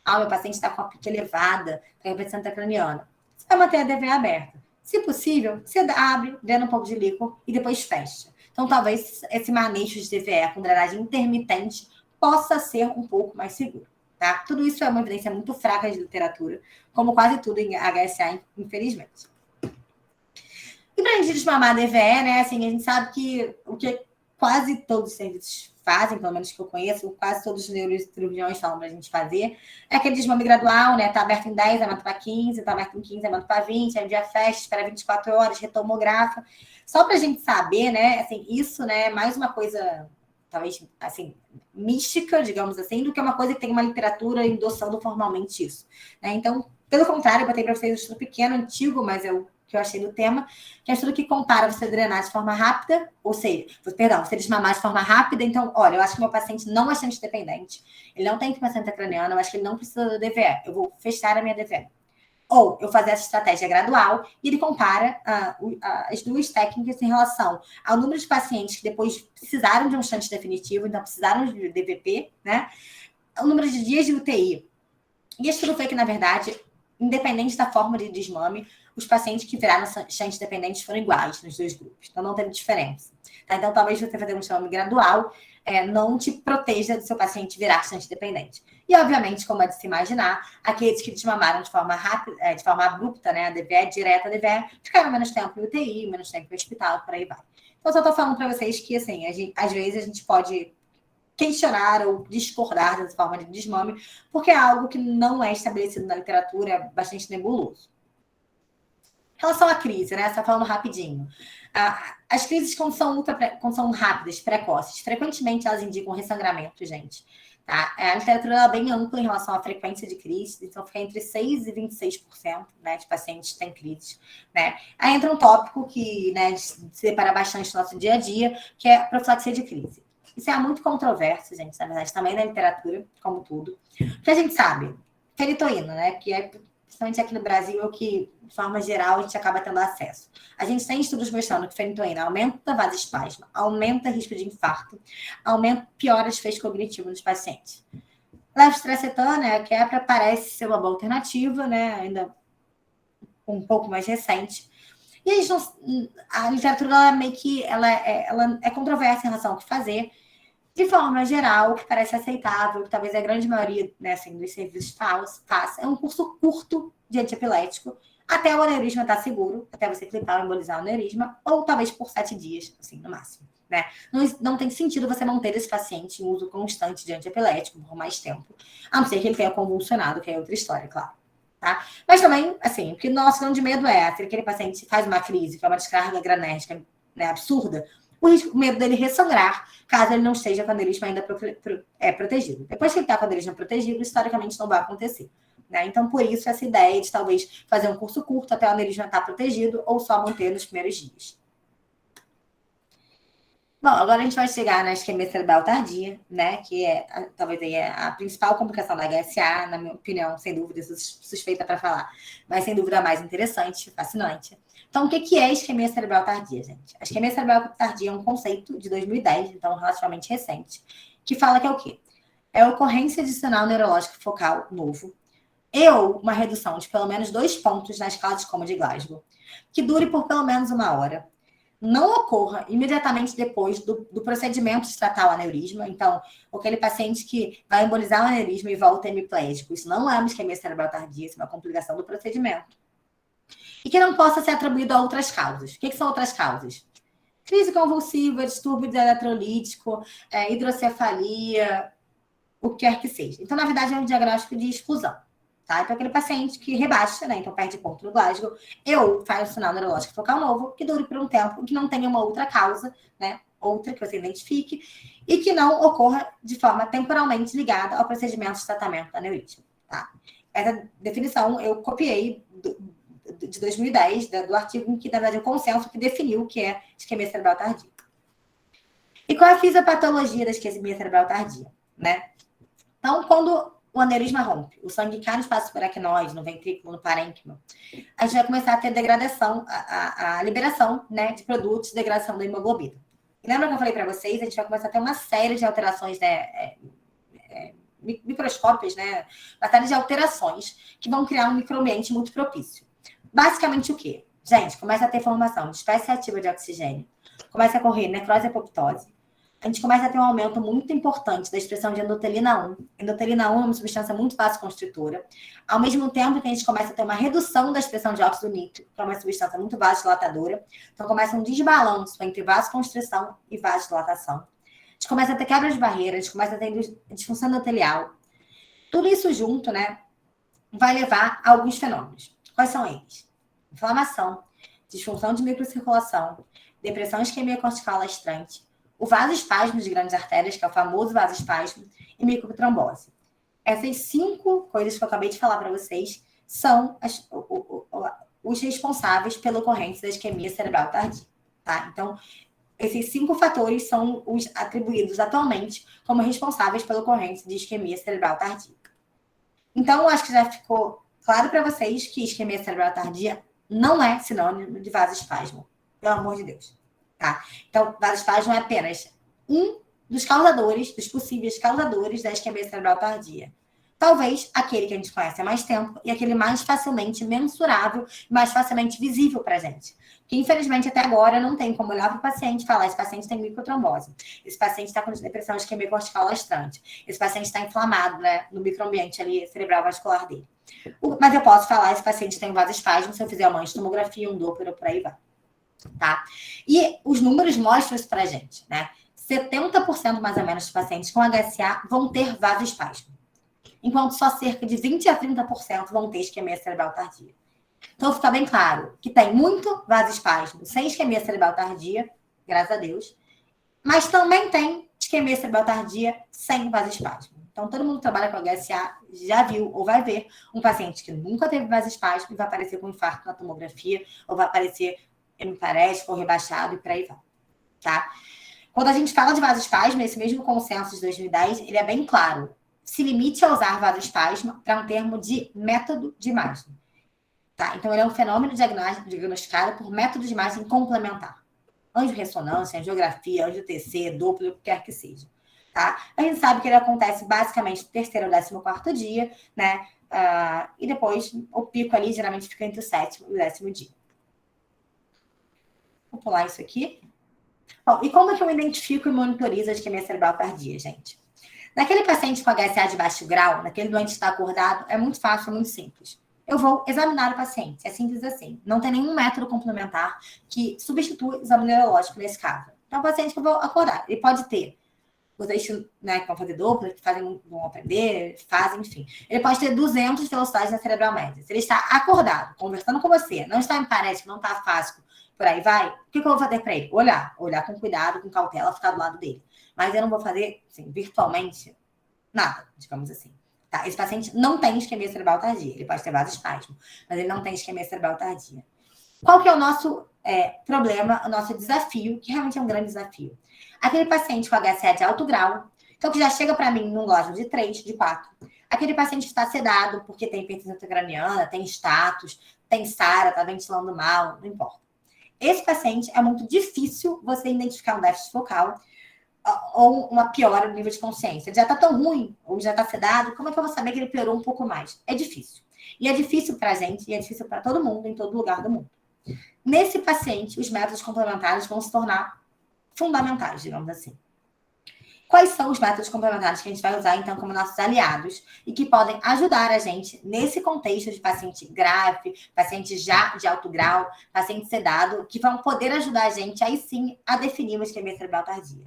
Meu paciente está com a PIC elevada, tem hipertensão intracraniana. Você vai manter a DVE aberta. Se possível, você abre, drena um pouco de líquor e depois fecha. Então, talvez esse manejo de DVE com drenagem intermitente possa ser um pouco mais seguro. Tá? Tudo isso é uma evidência muito fraca de literatura, como quase tudo em HSA, infelizmente. E para a gente desmamar a DVE, né? Assim, a gente sabe que o que quase todos os serviços fazem, pelo menos que eu conheço, quase todos os neurocirurgiões falam para a gente fazer, é aquele desmame gradual, né? Tá aberto em 10, aumenta para 15, tá aberto em 15, aumenta para 20, aí um dia fecha, espera 24 horas, retomografa. Só para a gente saber, né? Assim, isso, né, é mais uma coisa, talvez, assim, mística, digamos assim, do que uma coisa que tem uma literatura endossando formalmente isso. Né? Então, pelo contrário, eu botei para vocês um estudo pequeno, antigo, mas que eu achei do tema, que é um estudo que compara você drenar de forma rápida, ou seja, você desmamar de forma rápida. Então, olha, eu acho que meu paciente não é chante dependente, ele não tem intubação intracraniana, eu acho que ele não precisa da DVE, eu vou fechar a minha DVE. Ou eu fazer essa estratégia gradual e ele compara as duas técnicas em relação ao número de pacientes que depois precisaram de um shunt definitivo, então precisaram de DVP, né? O número de dias de UTI. E esse estudo foi que, na verdade, independente da forma de desmame, os pacientes que viraram shunt dependentes foram iguais nos dois grupos. Então, não teve diferença. Tá? Então, talvez você fazer um desmame gradual não te proteja do seu paciente virar shunt dependente. E, obviamente, como é de se imaginar, aqueles que desmamaram de forma rápida, de forma abrupta, né, a DVE, direta a DVE, ficaram menos tempo em UTI, menos tempo em hospital, por aí vai. Então, só estou falando para vocês que, assim, às vezes a gente pode questionar ou discordar dessa forma de desmame, porque é algo que não é estabelecido na literatura, é bastante nebuloso. Em relação à crise, né? Só falando rapidinho. As crises, quando são rápidas, precoces, frequentemente elas indicam ressangramento, gente. Tá? A literatura é bem ampla em relação à frequência de crises, então fica entre 6% e 26%, né, de pacientes que têm crises. Né? Aí entra um tópico que, né, se separa bastante do nosso dia a dia, que é a profilaxia de crise. Isso é muito controverso, gente, na verdade, também na literatura, como tudo. Porque a gente sabe, ferritoína, né, que é, principalmente aqui no Brasil, é o que, de forma geral, a gente acaba tendo acesso. A gente tem estudos mostrando que ferritoína aumenta vasoespasmo, aumenta risco de infarto, piora o desfecho cognitivo nos pacientes. Levetiracetam, né, a quebra, parece ser uma boa alternativa, né, ainda um pouco mais recente. E a literatura ela meio que ela é controversa em relação ao que fazer. De forma geral, o que parece aceitável, que talvez a grande maioria, né, assim, dos serviços faça, é um curso curto de antiepilético, até o aneurisma estar seguro, até você clipar ou embolizar o aneurisma, ou talvez por 7 dias, assim, no máximo. Né? Não tem sentido você manter esse paciente em uso constante de antiepilético por mais tempo, a não ser que ele tenha convulsionado, que é outra história, claro. Tá? Mas também, assim, o que nosso grande medo é, se aquele paciente faz uma crise, que é uma descarga granérgica, né, absurda, o medo dele ressangrar, caso ele não esteja com o aneurisma ainda protegido. Depois que ele está com o aneurisma protegido, historicamente não vai acontecer. Né? Então, por isso, essa ideia de talvez fazer um curso curto até o aneurisma estar protegido ou só manter nos primeiros dias. Bom, agora a gente vai chegar na isquemia cerebral tardia, né? Que talvez a principal complicação da HSA, na minha opinião, sem dúvida, suspeita para falar, mas sem dúvida a mais interessante, fascinante. Então, o que é isquemia cerebral tardia, gente? A isquemia cerebral tardia é um conceito de 2010, então relativamente recente, que fala que é o quê? É a ocorrência de sinal neurológico focal novo ou uma redução de pelo menos 2 pontos na escala de coma de Glasgow, que dure por pelo menos 1 hora, não ocorra imediatamente depois do procedimento de tratar o aneurisma. Então, aquele paciente que vai embolizar o aneurisma e volta hemiplégico, isso não é uma isquemia cerebral tardia, isso é uma complicação do procedimento. E que não possa ser atribuído a outras causas. O que são outras causas? Crise convulsiva, distúrbio eletrolítico, hidrocefalia, o que quer que seja. Então, na verdade, é um diagnóstico de exclusão. Tá? Então, aquele paciente que rebaixa, né? Então, perde ponto no Glasgow, ou faz um sinal neurológico focal novo, que dure por um tempo, que não tenha uma outra causa, né? Outra que você identifique, e que não ocorra de forma temporalmente ligada ao procedimento de tratamento da aneurisma. Tá? Essa definição eu copiei de 2010, do artigo em que, na verdade, o consenso que definiu o que é isquemia cerebral tardia. E qual é a fisiopatologia da isquemia cerebral tardia, né? Então, quando o aneurisma rompe, o sangue cai no espaço subaracnoide, no ventrículo, no parênquima, a gente vai começar a ter degradação, a liberação, né, de produtos de degradação da hemoglobina. E lembra que eu falei para vocês? A gente vai começar a ter uma série de alterações, né, microscópicas, né, uma série de alterações que vão criar um microambiente muito propício. Basicamente o quê? Gente, começa a ter formação de espécie ativa de oxigênio, começa a ocorrer necrose e apoptose, a gente começa a ter um aumento muito importante da expressão de endotelina 1. Endotelina 1 é uma substância muito vasoconstritora, ao mesmo tempo que a gente começa a ter uma redução da expressão de óxido nítrico, que é uma substância muito vasodilatadora. Então, começa um desbalanço entre vasoconstrição e vasodilatação. A gente começa a ter quebra de barreira, a gente começa a ter disfunção endotelial. Tudo isso junto, né, vai levar a alguns fenômenos. Quais são eles? Inflamação, disfunção de microcirculação, depressão isquemia cortical alastrante, o vasoespasmo de grandes artérias, que é o famoso vasoespasmo, e microtrombose. Essas 5 coisas que eu acabei de falar para vocês são os responsáveis pela ocorrência da isquemia cerebral tardia. Tá? Então, esses 5 fatores são os atribuídos atualmente como responsáveis pela ocorrência de isquemia cerebral tardia. Então, eu acho que já ficou claro para vocês que isquemia cerebral tardia não é sinônimo de vasoespasmo, pelo amor de Deus. Tá? Então, vasoespasmo é apenas um dos causadores, dos possíveis causadores da isquemia cerebral tardia. Talvez aquele que a gente conhece há mais tempo e aquele mais facilmente mensurável, mais facilmente visível para a gente. Que, infelizmente, até agora não tem como olhar para o paciente e falar: esse paciente tem microtrombose, esse paciente está com depressão isquemia cortical alastrante, esse paciente está inflamado, né, no microambiente ali cerebral vascular dele. Mas eu posso falar: esse paciente tem vasoespasmo se eu fizer uma tomografia, um Doppler, por aí vai. Tá? E os números mostram isso pra gente, né? 70% mais ou menos dos pacientes com HSA vão ter vasoespasmo, enquanto só cerca de 20 a 30% vão ter isquemia cerebral tardia. Então fica bem claro que tem muito vasoespasmo sem isquemia cerebral tardia, graças a Deus, mas também tem isquemia cerebral tardia sem vasoespasmo. Então todo mundo que trabalha com HSA já viu ou vai ver um paciente que nunca teve vasoespasmo e vai aparecer com infarto na tomografia, ou vai aparecer hemiparético ou rebaixado e por aí vai, tá? Quando a gente fala de vasoespasmo, esse mesmo consenso de 2010, ele é bem claro. Se limite a usar vasoespasmo para um termo de método de imagem, tá? Então, ele é um fenômeno diagnosticado por método de imagem complementar. Angiorressonância, angiografia, angio-TC, Doppler, o que quer que seja, tá? A gente sabe que ele acontece basicamente no 3º ou 14º dia, né? E depois, o pico ali geralmente fica entre o 7º e o 10º dia. Vou pular isso aqui. Bom, e como é que eu identifico e monitorizo a isquemia cerebral tardia, gente? Naquele paciente com HSA de baixo grau, naquele doente que está acordado, é muito fácil, é muito simples. Eu vou examinar o paciente, é simples assim. Não tem nenhum método complementar que substitua o exame neurológico nesse caso. Então, o paciente que eu vou acordar, ele pode ter os eixos, né, que vão fazer Doppler, que vão aprender, fazem, enfim. Ele pode ter 200 velocidades na cerebral média. Se ele está acordado, conversando com você, não está em parético, não está fácil, por aí vai, o que eu vou fazer para ele? Olhar com cuidado, com cautela, ficar do lado dele. Mas eu não vou fazer, assim, virtualmente, nada, digamos assim. Tá? Esse paciente não tem isquemia cerebral tardia. Ele pode ter vasoespasmo, mas ele não tem isquemia cerebral tardia. Qual que é o nosso problema, o nosso desafio, que realmente é um grande desafio? Aquele paciente com HSA de alto grau, então que já chega para mim num Glasgow de 3, de 4. Aquele paciente que está sedado porque tem hipertensão intracraniana, tem status, tem SARA, está ventilando mal, não importa. Esse paciente é muito difícil você identificar um déficit focal ou uma piora no nível de consciência. Ele já está tão ruim, ou já está sedado, como é que eu vou saber que ele piorou um pouco mais? É difícil. E é difícil para a gente, e é difícil para todo mundo, em todo lugar do mundo. Nesse paciente, os métodos complementares vão se tornar fundamentais, digamos assim. Quais são os métodos complementares que a gente vai usar, então, como nossos aliados e que podem ajudar a gente nesse contexto de paciente grave, paciente já de alto grau, paciente sedado, que vão poder ajudar a gente, aí sim, a definir uma isquemia cerebral tardia?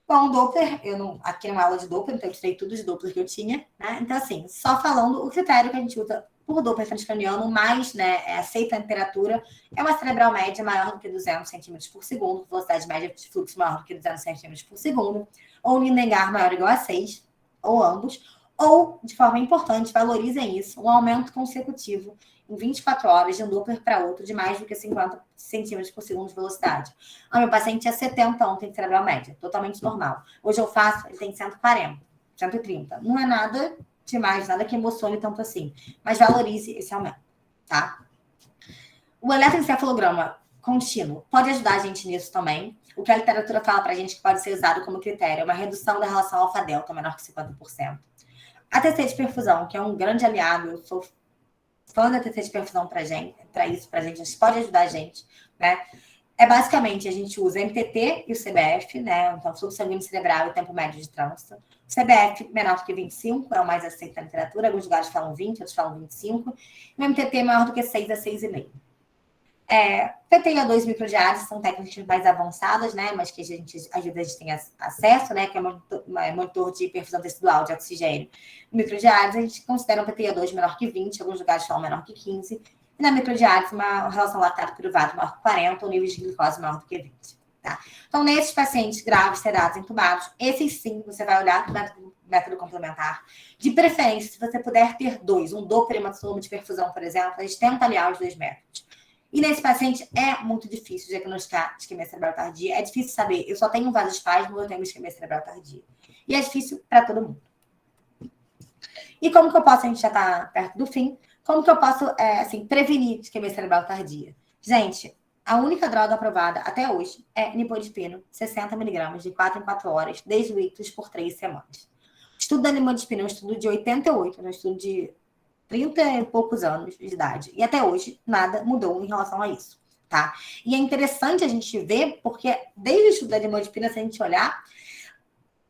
Bom, Doppler, aqui não é aula de Doppler, então eu tirei tudo de Doppler que eu tinha, né? Então, assim, só falando, o critério que a gente usa por Doppler transcraniano, mais, né, aceita a temperatura, é uma cerebral média maior do que 200 centímetros por segundo, velocidade média de fluxo maior do que 200 centímetros por segundo, ou Lindengar maior ou igual a 6, ou ambos, ou, de forma importante, valorizem isso, um aumento consecutivo em 24 horas de um Doppler para outro de mais do que 50 centímetros por segundo de velocidade. O meu paciente tinha 70 ontem de cerebral média, totalmente normal. Hoje eu faço, ele tem 140, 130. Não é nada demais, nada que emocione tanto assim. Mas valorize esse aumento, tá? O eletroencefalograma contínuo pode ajudar a gente nisso também. O que a literatura fala pra gente que pode ser usado como critério é uma redução da relação alfa-delta menor que 50%. A TC de perfusão, que é um grande aliado, eu sou fã da TC de perfusão pra gente, pode ajudar a gente, né? É basicamente, a gente usa MTT e o CBF, né? Então, fluxo sanguíneo cerebral e tempo médio de trânsito. O CBF menor do que 25, é o mais aceito na literatura. Alguns lugares falam 20, outros falam 25. E o MTT maior do que 6 a 6,5. PTIO2 microdiálise são técnicas mais avançadas, né? Mas que a gente tem acesso, né? Que é monitor de perfusão tecidual de oxigênio. Microdiálise, a gente considera um PTIO2 menor que 20, alguns lugares falam menor que 15. E na microdiálise, uma relação lactato-piruvado maior que 40, ou nível de glicose maior do que 20. Tá? Então, nesses pacientes graves, sedados, entubados, esses sim, você vai olhar para o método complementar. De preferência, se você puder ter dois, um Doppler e uma soma de perfusão, por exemplo, a gente tenta aliar os dois métodos. E nesse paciente é muito difícil diagnosticar isquemia cerebral tardia. É difícil saber, eu só tenho um vasospasmo, eu tenho isquemia cerebral tardia. E é difícil para todo mundo. E como que eu posso, a gente já está perto do fim, como que eu posso, prevenir isquemia cerebral tardia? Gente, a única droga aprovada até hoje é nifedipino, 60mg, de 4 em 4 horas, desde o ictus por 3 semanas. O estudo da nifedipino é um estudo de 88, um estudo de 30 e poucos anos de idade. E até hoje, nada mudou em relação a isso, tá? E é interessante a gente ver, porque desde o estudo da nifedipino, se a gente olhar,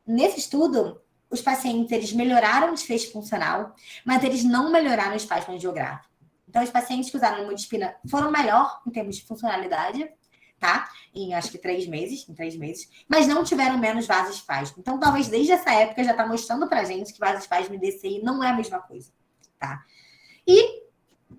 nesse estudo, os pacientes, eles melhoraram o desfecho funcional, mas eles não melhoraram o espasmo angiográfico. Então, os pacientes que usaram nifedipina foram melhor em termos de funcionalidade, tá? Em acho que 3 meses, mas não tiveram menos vasoespasmo. Então, talvez desde essa época já está mostrando pra gente que vasoespasmo e DCI não é a mesma coisa, tá? E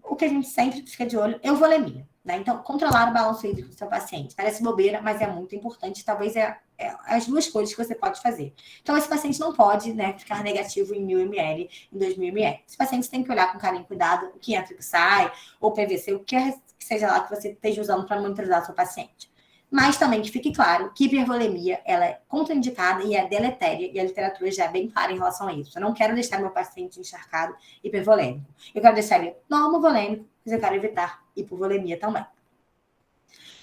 o que a gente sempre fica de olho é a volemia, né? Então, controlar o balanço hídrico do seu paciente. Parece bobeira, mas é muito importante. Talvez é as duas coisas que você pode fazer. Então, esse paciente não pode, né, ficar negativo em 1.000 ml, em 2.000 ml. Esse paciente tem que olhar com carinho e cuidado o que entra e o que sai, ou PVC, o que seja lá que você esteja usando para monitorizar o seu paciente. Mas também que fique claro que hipervolemia, ela é contraindicada e é deletéria, e a literatura já é bem clara em relação a isso. Eu não quero deixar meu paciente encharcado hipervolêmico. Eu quero deixar ele normovolêmico, mas eu quero evitar hipovolemia também.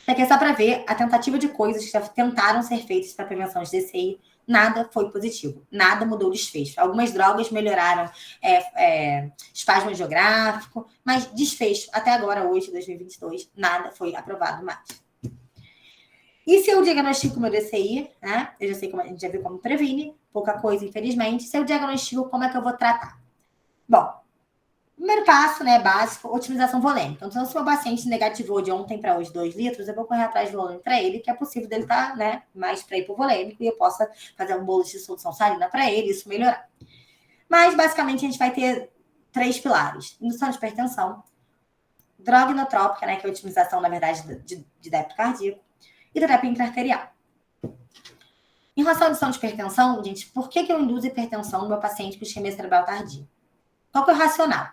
Isso aqui é só para ver a tentativa de coisas que já tentaram ser feitas para prevenção de DCI. Nada foi positivo, nada mudou o desfecho. Algumas drogas melhoraram espasmo angiográfico, mas desfecho, até agora, hoje, 2022, nada foi aprovado mais. E se eu diagnostico meu DCI, né? Eu já sei como a gente já viu como previne, pouca coisa, infelizmente. Se eu diagnostico, como é que eu vou tratar? Bom, primeiro passo, né, básico, otimização volêmica. Então, se o meu paciente negativou de ontem para hoje 2 litros, eu vou correr atrás do volume para ele, que é possível dele estar, né, mais para hipovolêmico, e eu possa fazer um bolo de solução salina para ele, isso melhorar. Mas, basicamente, a gente vai ter 3 pilares. Indução de hipertensão, droga inotrópica, né, que é a otimização, na verdade, de débito cardíaco, e terapia intraarterial. Em relação à indução de hipertensão, gente, por que eu induzo hipertensão no meu paciente com isquemia cerebral tardia? Qual que é o racional?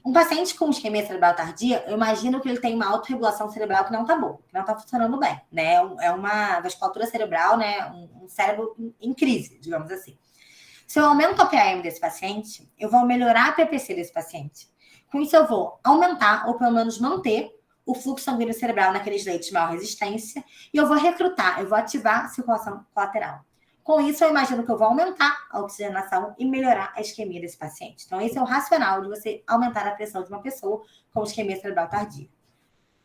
Um paciente com isquemia cerebral tardia, eu imagino que ele tem uma autorregulação cerebral que não está boa, que não está funcionando bem, né? É uma vasculatura cerebral, né? Um cérebro em crise, digamos assim. Se eu aumento a PAM desse paciente, eu vou melhorar a PPC desse paciente. Com isso, eu vou aumentar, ou pelo menos manter, o fluxo sanguíneo cerebral naqueles leitos de maior resistência, e eu vou recrutar, eu vou ativar a circulação colateral. Com isso, eu imagino que eu vou aumentar a oxigenação e melhorar a isquemia desse paciente. Então, esse é o racional de você aumentar a pressão de uma pessoa com isquemia cerebral tardia.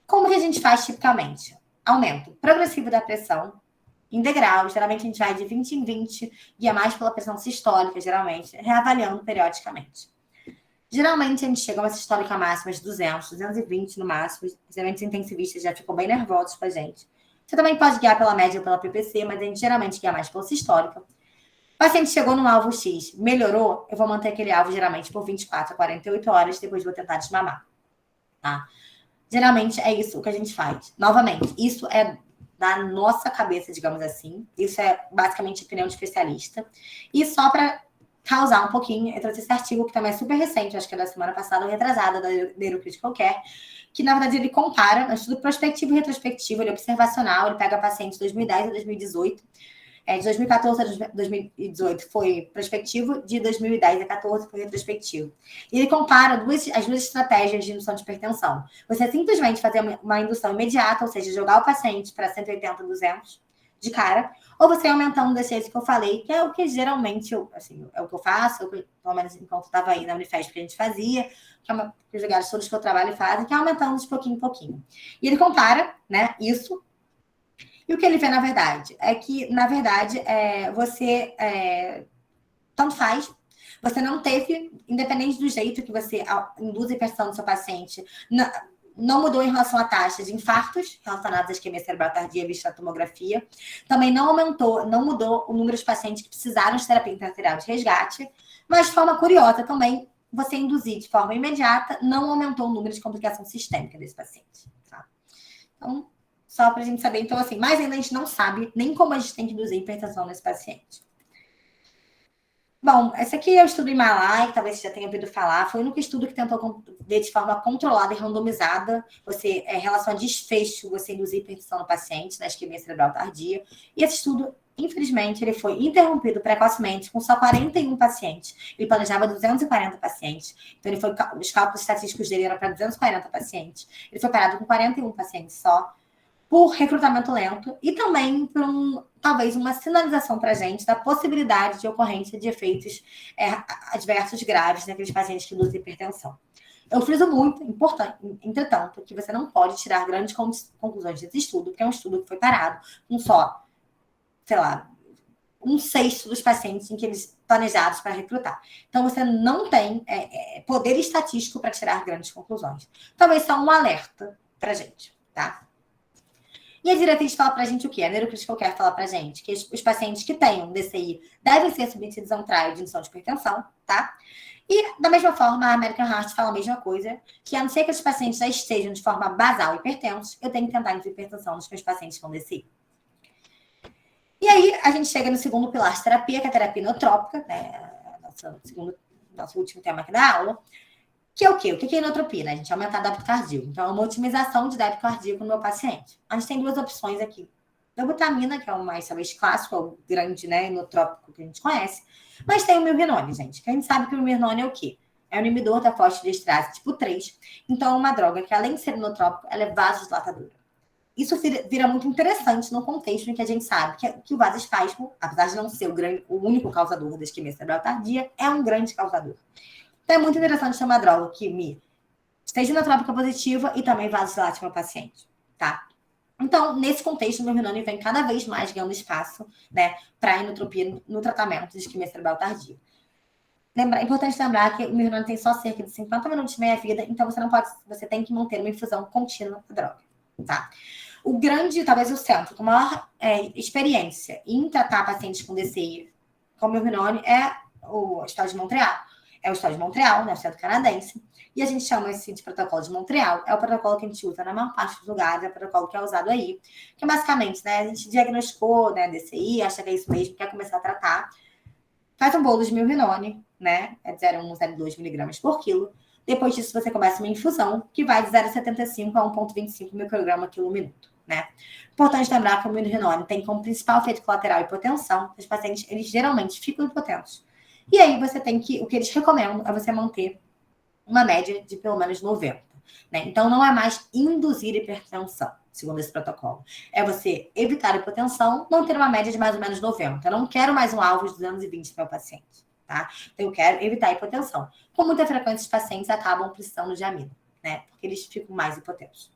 Como que a gente faz tipicamente? Aumento progressivo da pressão, em degrau, geralmente a gente vai de 20 em 20, guia mais pela pressão sistólica, geralmente, reavaliando periodicamente. Geralmente a gente chega a uma sistólica máxima de 200, 220 no máximo. Geralmente os intensivistas já ficam bem nervosos com a gente. Você também pode guiar pela média ou pela PPC, mas a gente geralmente guia mais pela sistólica. O paciente chegou no alvo X, melhorou, eu vou manter aquele alvo geralmente por 24 a 48 horas, depois vou tentar desmamar. Tá? Geralmente é isso que a gente faz. Novamente, isso é da nossa cabeça, digamos assim. Isso é basicamente opinião de especialista. E só para causar um pouquinho, eu trouxe esse artigo que também é super recente, acho que é da semana passada ou retrasada, da Neurocritical Care, que na verdade ele compara, é um estudo prospectivo e retrospectivo, ele é observacional, ele pega pacientes de 2010 a 2018, de 2014 a 2018 foi prospectivo, de 2010 a 2014 foi retrospectivo. E ele compara as duas estratégias de indução de hipertensão. Você simplesmente fazer uma indução imediata, ou seja, jogar o paciente para 180, 200 de cara, ou você aumentando desse jeito que eu falei, que é o que geralmente assim, é o que eu faço, pelo menos enquanto estava aí na Unifesp que a gente fazia, que é que os lugares todos que eu trabalho fazem, que é aumentando de pouquinho em pouquinho. E ele compara, né, isso. E o que ele vê, na verdade, é que, na verdade, você tanto faz, você não teve, independente do jeito que você induz a hipertensão do seu paciente, não mudou em relação à taxa de infartos relacionados à isquemia cerebral tardia vista na tomografia. Também não aumentou, não mudou o número de pacientes que precisaram de terapia intraarterial de resgate. Mas, de forma curiosa, também, você induzir de forma imediata, não aumentou o número de complicação sistêmica desse paciente. Tá? Então, só para a gente saber. Então, assim, mais ainda a gente não sabe nem como a gente tem que induzir hipertensão nesse paciente. Bom, esse aqui é o estudo Himalaya, que talvez você já tenha ouvido falar. Foi o único estudo que tentou ver de forma controlada e randomizada em relação a desfecho, você induzir hipertensão no paciente, na isquemia cerebral tardia. E esse estudo, infelizmente, ele foi interrompido precocemente com só 41 pacientes. Ele planejava 240 pacientes. Então, os cálculos estatísticos dele eram para 240 pacientes. Ele foi parado com 41 pacientes só, por recrutamento lento e também por talvez uma sinalização para a gente da possibilidade de ocorrência de efeitos adversos graves naqueles pacientes que induzem hipertensão. Eu friso muito, importante, entretanto, que você não pode tirar grandes conclusões desse estudo, porque é um estudo que foi parado com só, sei lá, 1/6 dos pacientes em que eles planejados para recrutar. Então, você não tem poder estatístico para tirar grandes conclusões. Talvez só um alerta para a gente, tá? E a diretriz fala pra gente o quê? A Neurocritical Care fala pra gente que os pacientes que tenham DCI devem ser submetidos a um trial de indução de hipertensão, tá? E, da mesma forma, a American Heart fala a mesma coisa, que a não ser que os pacientes já estejam de forma basal hipertensos, eu tenho que tentar induzir hipertensão nos meus pacientes com DCI. E aí, a gente chega no segundo pilar de terapia, que é a terapia inotrópica, né? Nosso último tema aqui da aula. Que é o quê? O que é inotropia, né? A gente aumentar o débito cardíaco. Então, é uma otimização de débito cardíaco no meu paciente. A gente tem duas opções aqui. Dobutamina, que é o mais, talvez, clássico, é o grande, né, inotrópico que a gente conhece. Mas tem o milrinone, gente. Que a gente sabe que o milrinone é o quê? É o inibidor da fosfodiesterase tipo 3. Então, é uma droga que, além de ser inotrópico, ela é vasodilatadora. Isso vira muito interessante no contexto em que a gente sabe que o vasospasmo, apesar de não ser o único causador da isquemia cerebral tardia, é um grande causador. Então, é muito interessante ter uma droga que esteja inotrópica positiva e também vasodilate meu paciente, tá? Então, nesse contexto, o milrinone vem cada vez mais ganhando espaço, né, para inotropia no tratamento de isquemia cerebral tardia. É importante lembrar que o milrinone tem só cerca de 50 minutos de meia-vida, então você tem que manter uma infusão contínua da droga, tá? Talvez o centro com maior experiência em tratar pacientes com DCI com milrinone é o Hospital de Montreal. É o Hospital de Montreal, né, o Centro Canadense, e a gente chama esse de protocolo de Montreal. É o protocolo que a gente usa na maior parte dos lugares, é o protocolo que é usado aí, que basicamente, né, a gente diagnosticou, né, DCI, acha que é isso mesmo, quer começar a tratar, faz um bolo de milrinone, né, é de 0,1, 0,2 miligramas por quilo. Depois disso, você começa uma infusão, que vai de 0,75 a 1,25 micrograma quilo minuto, né. Importante lembrar que o milrinone tem como principal efeito colateral hipotensão. Os pacientes, eles geralmente ficam hipotensos. E aí o que eles recomendam é você manter uma média de pelo menos 90. Né? Então, não é mais induzir hipertensão, segundo esse protocolo. É você evitar a hipotensão, manter uma média de mais ou menos 90. Eu não quero mais um alvo de 220 para o meu paciente. Tá? Então, eu quero evitar a hipotensão. Com muita frequência, os pacientes acabam precisando de amida, né? Porque eles ficam mais hipotensos.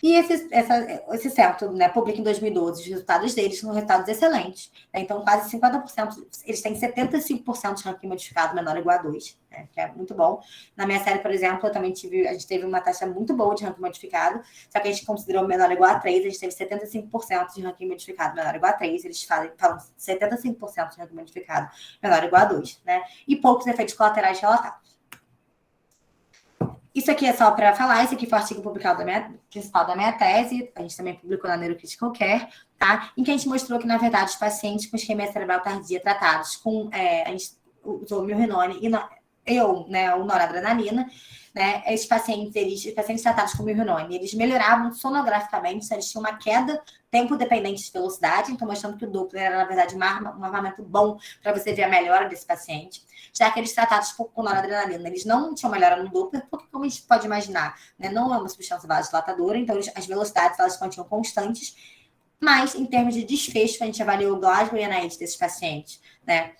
E esse centro, né, publica em 2012 os resultados deles, são resultados excelentes. Né? Então, quase 50%, eles têm 75% de ranking modificado menor ou igual a 2, né, que é muito bom. Na minha série, por exemplo, a gente teve uma taxa muito boa de ranking modificado, só que a gente considerou menor ou igual a 3, a gente teve 75% de ranking modificado menor ou igual a 3, eles falam 75% de ranking modificado menor ou igual a 2, né? E poucos efeitos colaterais relatados. Isso aqui é só para falar, esse aqui foi o artigo publicado principal da minha tese, a gente também publicou na Neurocritical Care, tá? Em que a gente mostrou que, na verdade, os pacientes com isquemia cerebral tardia tratados com, a gente usou milrinone ou noradrenalina, né? Os pacientes tratados com milrinone, eles melhoravam sonograficamente, eles tinham uma queda tempo dependente de velocidade, então mostrando que o Doppler era, na verdade, um armamento bom para você ver a melhora desse paciente. Já que eles tratados com noradrenalina, eles não tinham melhora no Doppler, porque, como a gente pode imaginar, né, não é uma substância vasodilatadora, então as velocidades elas continuam constantes, mas em termos de desfecho, a gente avaliou o Glasgow e a NIH desses pacientes, né,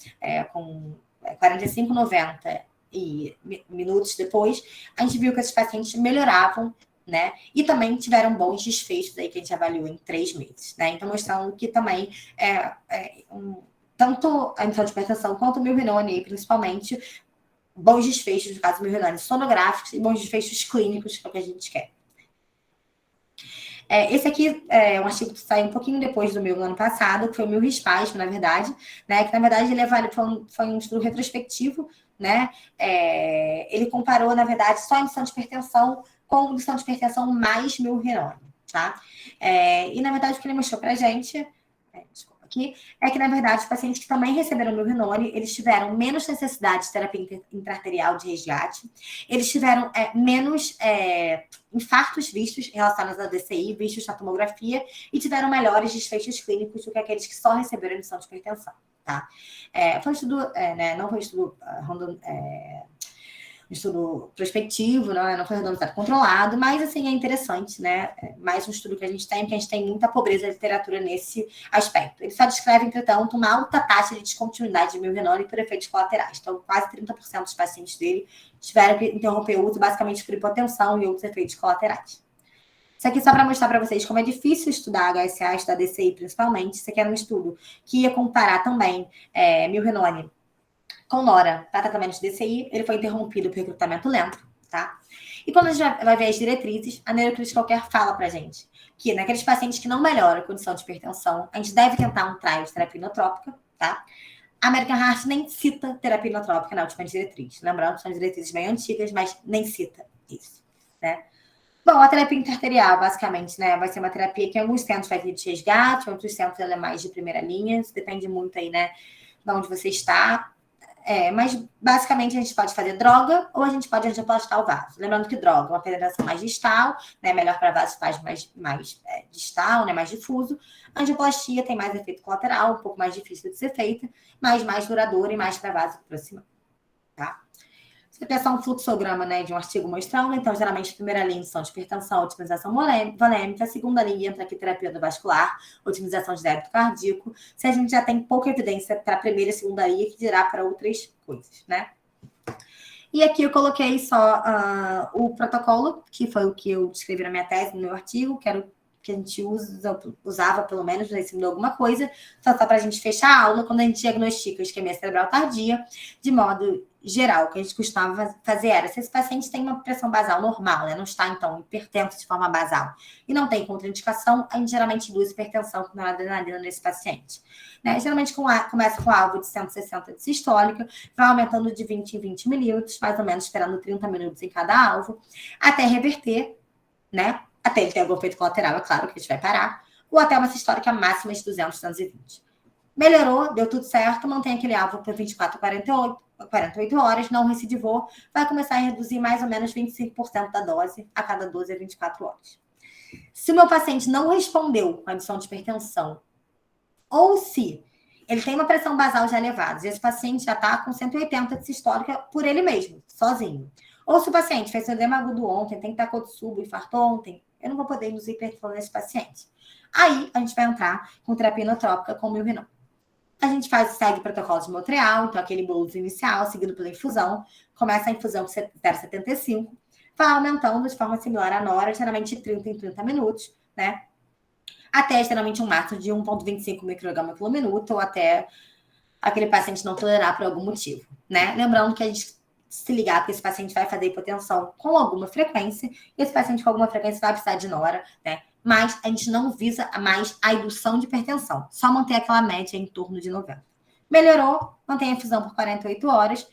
com 45, 90 e minutos depois, a gente viu que esses pacientes melhoravam, né, e também tiveram bons desfechos aí que a gente avaliou em 3 meses, né, então mostrando que também tanto a emissão de hipertensão quanto o milrinone, principalmente, bons desfechos, no caso do milrinone, sonográficos e bons desfechos clínicos, que é o que a gente quer. Esse aqui é um artigo que saiu um pouquinho depois do meu no ano passado, que foi o meu RISPASP, na verdade, né? Que, na verdade, ele foi um estudo retrospectivo, né? Ele comparou, na verdade, só a emissão de hipertensão com emissão de hipertensão mais milrinone, tá? E, na verdade, o que ele mostrou pra gente... desculpa. Aqui, é que, na verdade, os pacientes que também receberam milrinone, eles tiveram menos necessidade de terapia intraarterial de resgate, eles tiveram menos infartos vistos relacionados à DCI, vistos na tomografia, e tiveram melhores desfechos clínicos do que aqueles que só receberam emissão de hipertensão, tá? Foi um estudo, não foi um estudo um estudo prospectivo, não foi randomizado controlado, mas, assim, é interessante, né? Mais um estudo que a gente tem, porque a gente tem muita pobreza de literatura nesse aspecto. Ele só descreve, entretanto, uma alta taxa de descontinuidade de milrinone por efeitos colaterais. Então, quase 30% dos pacientes dele tiveram que interromper o uso, basicamente por hipotensão e outros efeitos colaterais. Isso aqui só para mostrar para vocês como é difícil estudar HSA, estudar DCI principalmente. Isso aqui era um estudo que ia comparar também milrinone com Nora para tratamento de DCI, ele foi interrompido por recrutamento lento, tá? E quando a gente vai ver as diretrizes, a Neurocritical Care fala pra gente que naqueles pacientes que não melhoram a condição de hipertensão, a gente deve tentar um trial de terapia inotrópica, tá? A American Heart nem cita terapia inotrópica na última diretriz. Lembrando que são diretrizes bem antigas, mas nem cita isso, né? Bom, a terapia interarterial, basicamente, né, vai ser uma terapia que em alguns centros vai ter de resgate, em outros centros ela é mais de primeira linha, isso depende muito aí, né, de onde você está. Mas basicamente a gente pode fazer droga ou a gente pode angioplastar o vaso. Lembrando que droga é uma penetração mais distal, né, melhor para vaso faz mais distal, né, mais difuso. A angioplastia tem mais efeito colateral, um pouco mais difícil de ser feita, mas mais duradoura e mais para vaso aproximado, tá? Isso aqui é só um fluxograma, né, de um artigo mostrando. Então, geralmente, a primeira linha são de hipertensão, otimização volêmica. A segunda linha entra aqui terapia endovascular, otimização de débito cardíaco. Se a gente já tem pouca evidência para a primeira e segunda linha, que dirá para outras coisas, né? E aqui eu coloquei só o protocolo, que foi o que eu descrevi na minha tese, no meu artigo, que a gente usava, pelo menos, não sei se mudou alguma coisa, só para a gente fechar a aula, quando a gente diagnostica a isquemia cerebral tardia, de modo geral, o que a gente costumava fazer era, se esse paciente tem uma pressão basal normal, né, não está, então, hipertenso de forma basal, e não tem contraindicação, a gente geralmente induz hipertensão com noradrenalina nesse paciente. Né? Geralmente começa com alvo de 160 de sistólica, vai aumentando de 20 em 20 minutos, mais ou menos esperando 30 minutos em cada alvo, até reverter, né? Até ele ter algum efeito colateral, é claro que a gente vai parar, ou até uma sistólica máxima de 200, 220. Melhorou, deu tudo certo, mantém aquele alvo por 24 a 48 horas, não recidivou, vai começar a reduzir mais ou menos 25% da dose a cada 12 a 24 horas. Se o meu paciente não respondeu com a adição de hipertensão, ou se ele tem uma pressão basal já elevada, e esse paciente já está com 180 de sistólica por ele mesmo, sozinho. Ou se o paciente fez edema agudo ontem, tem Takotsubo, infartou ontem, eu não vou poder induzir hipertensão nesse paciente. Aí, a gente vai entrar com terapia inotrópica com milrinone. A gente segue o protocolo de Montreal, então aquele bolus inicial, seguido pela infusão. Começa a infusão com 0,75, vai aumentando de forma similar à nora, geralmente de 30 em 30 minutos, né? Até geralmente um máximo de 1,25 micrograma por minuto, ou até aquele paciente não tolerar por algum motivo, né? Lembrando que a gente se ligar que esse paciente vai fazer hipotensão com alguma frequência, e esse paciente com alguma frequência vai precisar de nora, né? Mas a gente não visa mais a indução de hipertensão, só manter aquela média em torno de 90. Melhorou, mantém a infusão por 48 horas,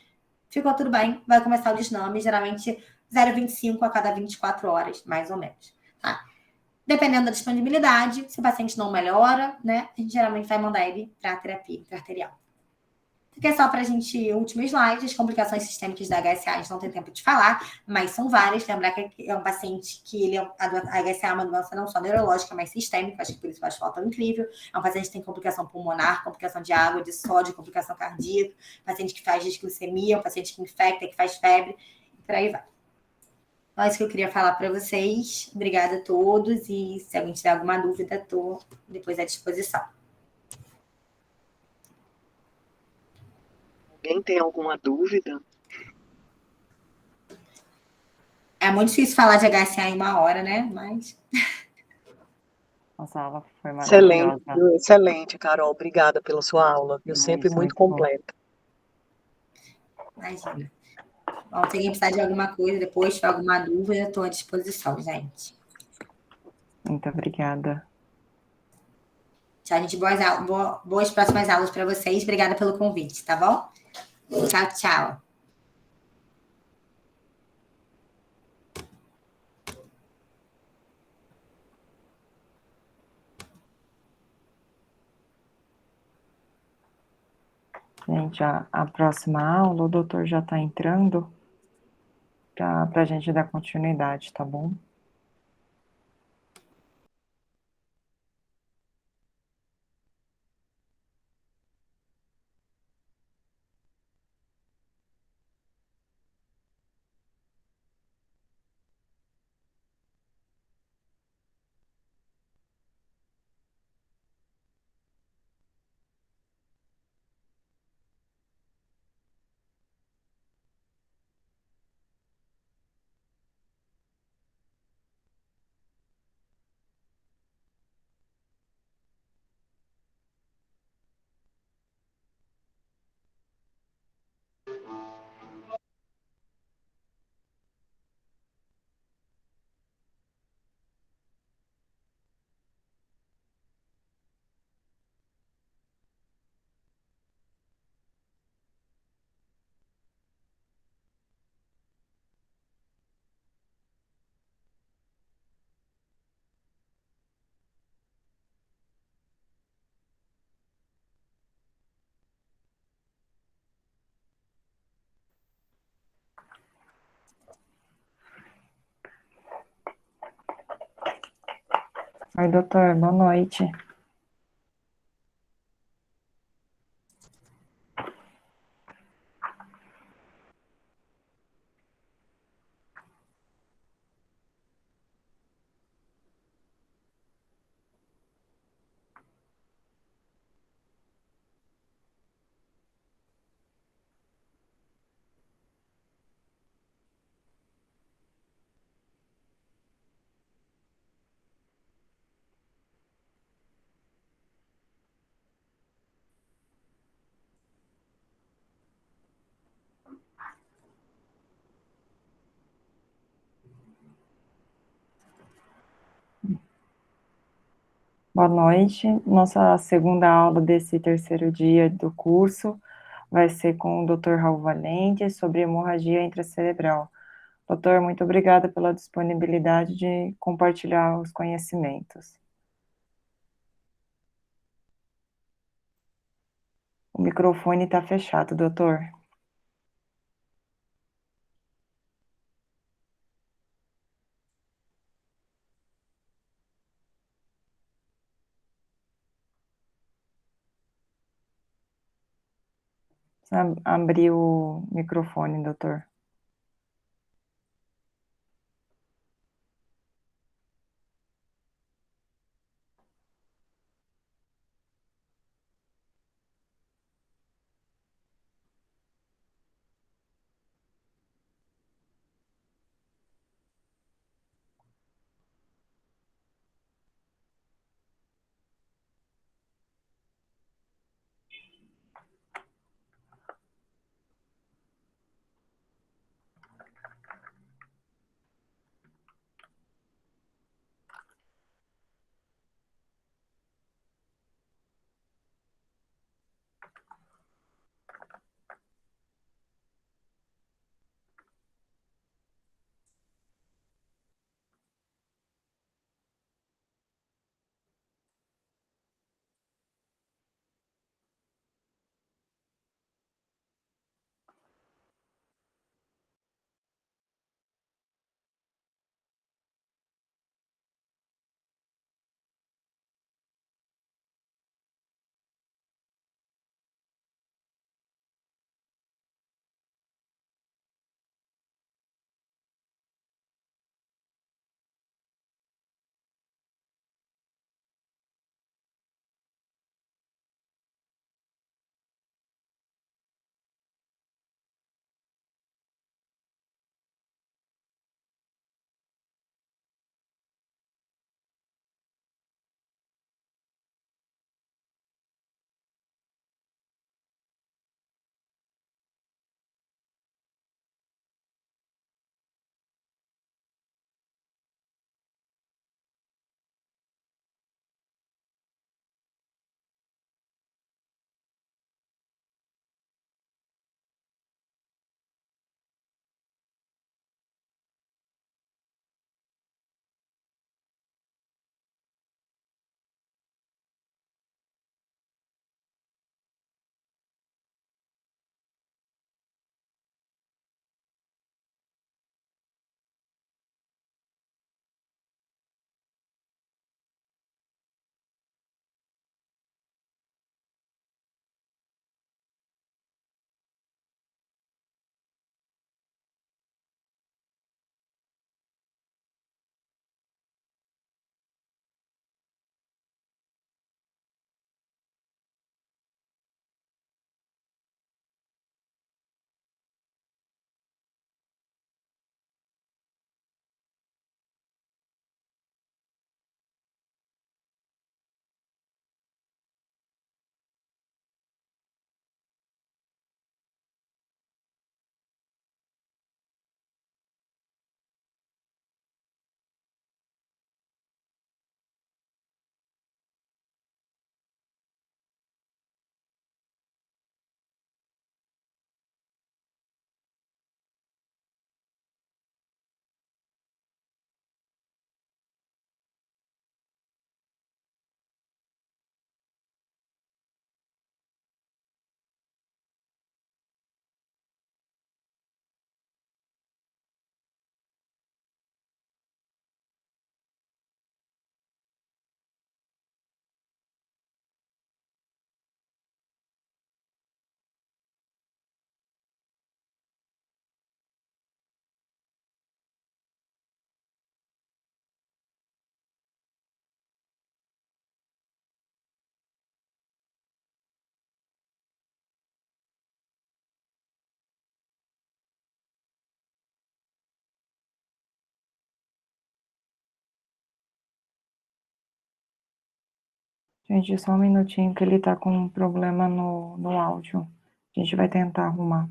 ficou tudo bem, vai começar o desname, geralmente 0,25 a cada 24 horas, mais ou menos, tá? Dependendo da disponibilidade, se o paciente não melhora, né, a gente geralmente vai mandar ele para a terapia intra-arterial. Aqui é só para a gente, último slide, as complicações sistêmicas da HSA, a gente não tem tempo de falar, mas são várias. Lembrar que é um paciente que ele, a HSA é uma doença não só neurológica, mas sistêmica, acho que por isso faz falta incrível. É um paciente que tem complicação pulmonar, complicação de água, de sódio, complicação cardíaca, paciente que faz disglicemia, um paciente que infecta, que faz febre, e por aí vai. Então, é isso que eu queria falar para vocês. Obrigada a todos, e se alguém tiver alguma dúvida, estou depois à disposição. Alguém tem alguma dúvida? É muito difícil falar de HSA em uma hora, né? Mas Nossa aula foi Excelente, maravilhosa. viu? Excelente, Carol. Obrigada pela sua aula, viu? Sempre Isso, muito muito bom. completa. imagina. Bom, se alguém precisar de alguma coisa depois, tiver alguma dúvida, estou à disposição, gente. Muito obrigada. Tchau, gente. Boas próximas aulas para vocês. Obrigada pelo convite, tá bom? Tchau, tchau. Gente, a próxima aula, o doutor já está entrando para a gente dar continuidade, tá bom? Oi, doutor, boa noite. Boa noite. Nossa segunda aula desse terceiro dia do curso vai ser com o Dr. Raul Valente sobre hemorragia intracerebral. Doutor, muito obrigada pela disponibilidade de compartilhar os conhecimentos. O microfone está fechado, doutor. Abrir o microfone, doutor. Gente, só um minutinho que ele tá com um problema no áudio. A gente vai tentar arrumar.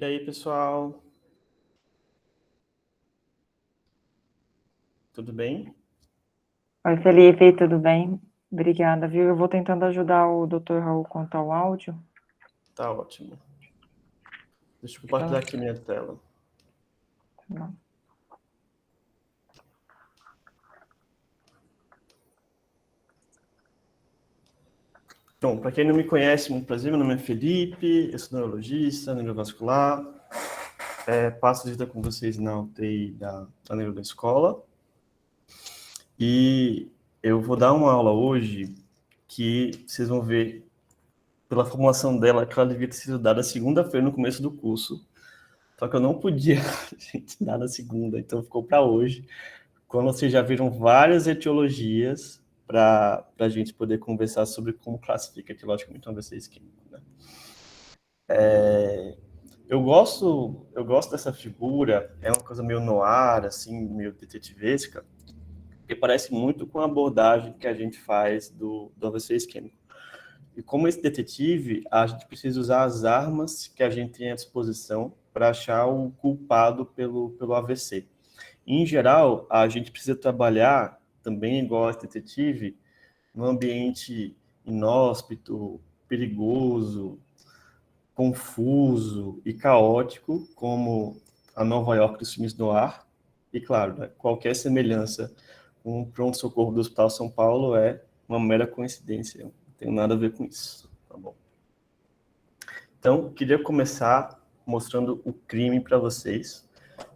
E aí, pessoal? Tudo bem? Oi, Felipe, tudo bem? Obrigada, viu? Eu vou tentando ajudar o Dr. Raul quanto ao áudio. Tá ótimo. Deixa eu compartilhar aqui minha tela. Tá bom. Bom, para quem não me conhece, muito prazer, meu nome é Felipe, eu sou neurologista, neurovascular, passo a vida com vocês na UTI da Neuro da Escola. E eu vou dar uma aula hoje que vocês vão ver pela formulação dela que ela devia ter sido dada segunda-feira no começo do curso. Só que eu não podia, gente, dar na segunda, então ficou para hoje. Quando vocês já viram várias etiologias para a gente poder conversar sobre como classifica etiologicamente um AVC isquêmico, né? Eu gosto dessa figura, é uma coisa meio noir, assim, meio detetivesca, porque parece muito com a abordagem que a gente faz do AVC isquêmico. E como esse detetive, a gente precisa usar as armas que a gente tem à disposição para achar o culpado pelo AVC. Em geral, a gente precisa trabalhar, também igual a detetive, num ambiente inóspito, perigoso, confuso e caótico, como a Nova York dos filmes noir. E, claro, né, qualquer semelhança com o pronto-socorro do Hospital São Paulo é uma mera coincidência, não tem nada a ver com isso, tá bom? Então, queria começar mostrando o crime para vocês,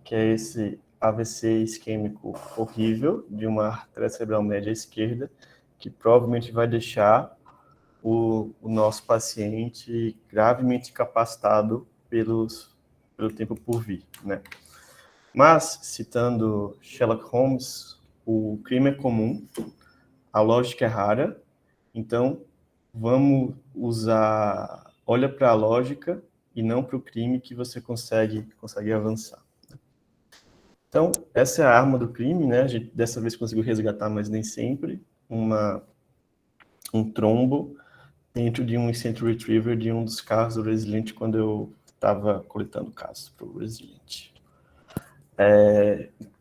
que é esse AVC isquêmico horrível de uma artéria cerebral média esquerda, que provavelmente vai deixar o nosso paciente gravemente incapacitado pelo tempo por vir, né? Mas, citando Sherlock Holmes, o crime é comum, a lógica é rara, então vamos usar, olha para a lógica e não para o crime que você consegue avançar. Então, essa é a arma do crime, né? A gente dessa vez conseguiu resgatar, mas nem sempre, um trombo dentro de um Incentro Retriever de um dos carros do Resilient quando eu estava coletando casos para o Resilient.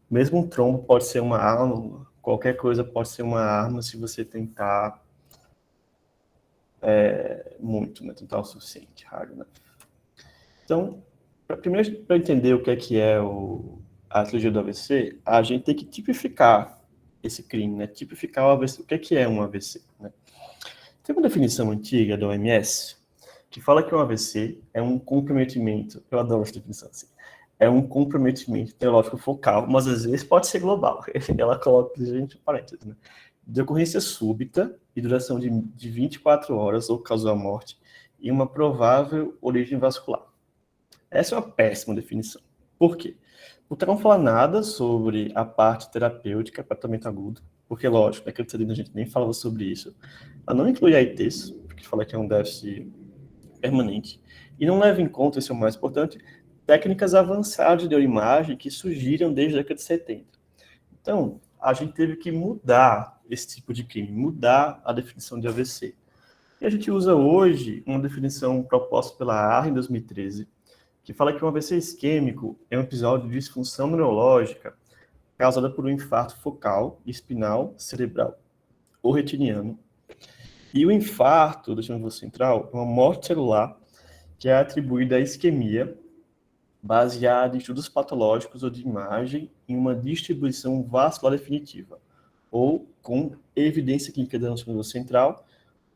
Mesmo um trombo pode ser uma arma, qualquer coisa pode ser uma arma se você tentar muito, né? Tentar o suficiente, raro, né? Então, primeiro, para entender o que é a etiologia do AVC, a gente tem que tipificar esse crime, né? Tipificar o AVC, o que é um AVC, né? Tem uma definição antiga da OMS que fala que um AVC é um comprometimento, eu adoro essa definição assim, é um comprometimento neurológico focal, mas às vezes pode ser global. Ela coloca entre parênteses, né? De ocorrência súbita e duração de 24 horas ou causou a morte e uma provável origem vascular. Essa é uma péssima definição. Por quê? Porque não fala nada sobre a parte terapêutica, tratamento agudo, porque, lógico, naquele treino a gente nem falava sobre isso. Ela não inclui AITs, porque fala que é um déficit permanente, e não leva em conta, isso é o mais importante, técnicas avançadas de neuroimagem que surgiram desde a década de 70. Então, a gente teve que mudar esse tipo de crime, mudar a definição de AVC. E a gente usa hoje uma definição proposta pela AR em 2013, que fala que um AVC isquêmico é um episódio de disfunção neurológica causada por um infarto focal, espinal, cerebral ou retiniano. E o infarto do sistema nervoso central é uma morte celular que é atribuída à isquemia, baseada em estudos patológicos ou de imagem em uma distribuição vascular definitiva, ou com evidência clínica do sistema nervoso central,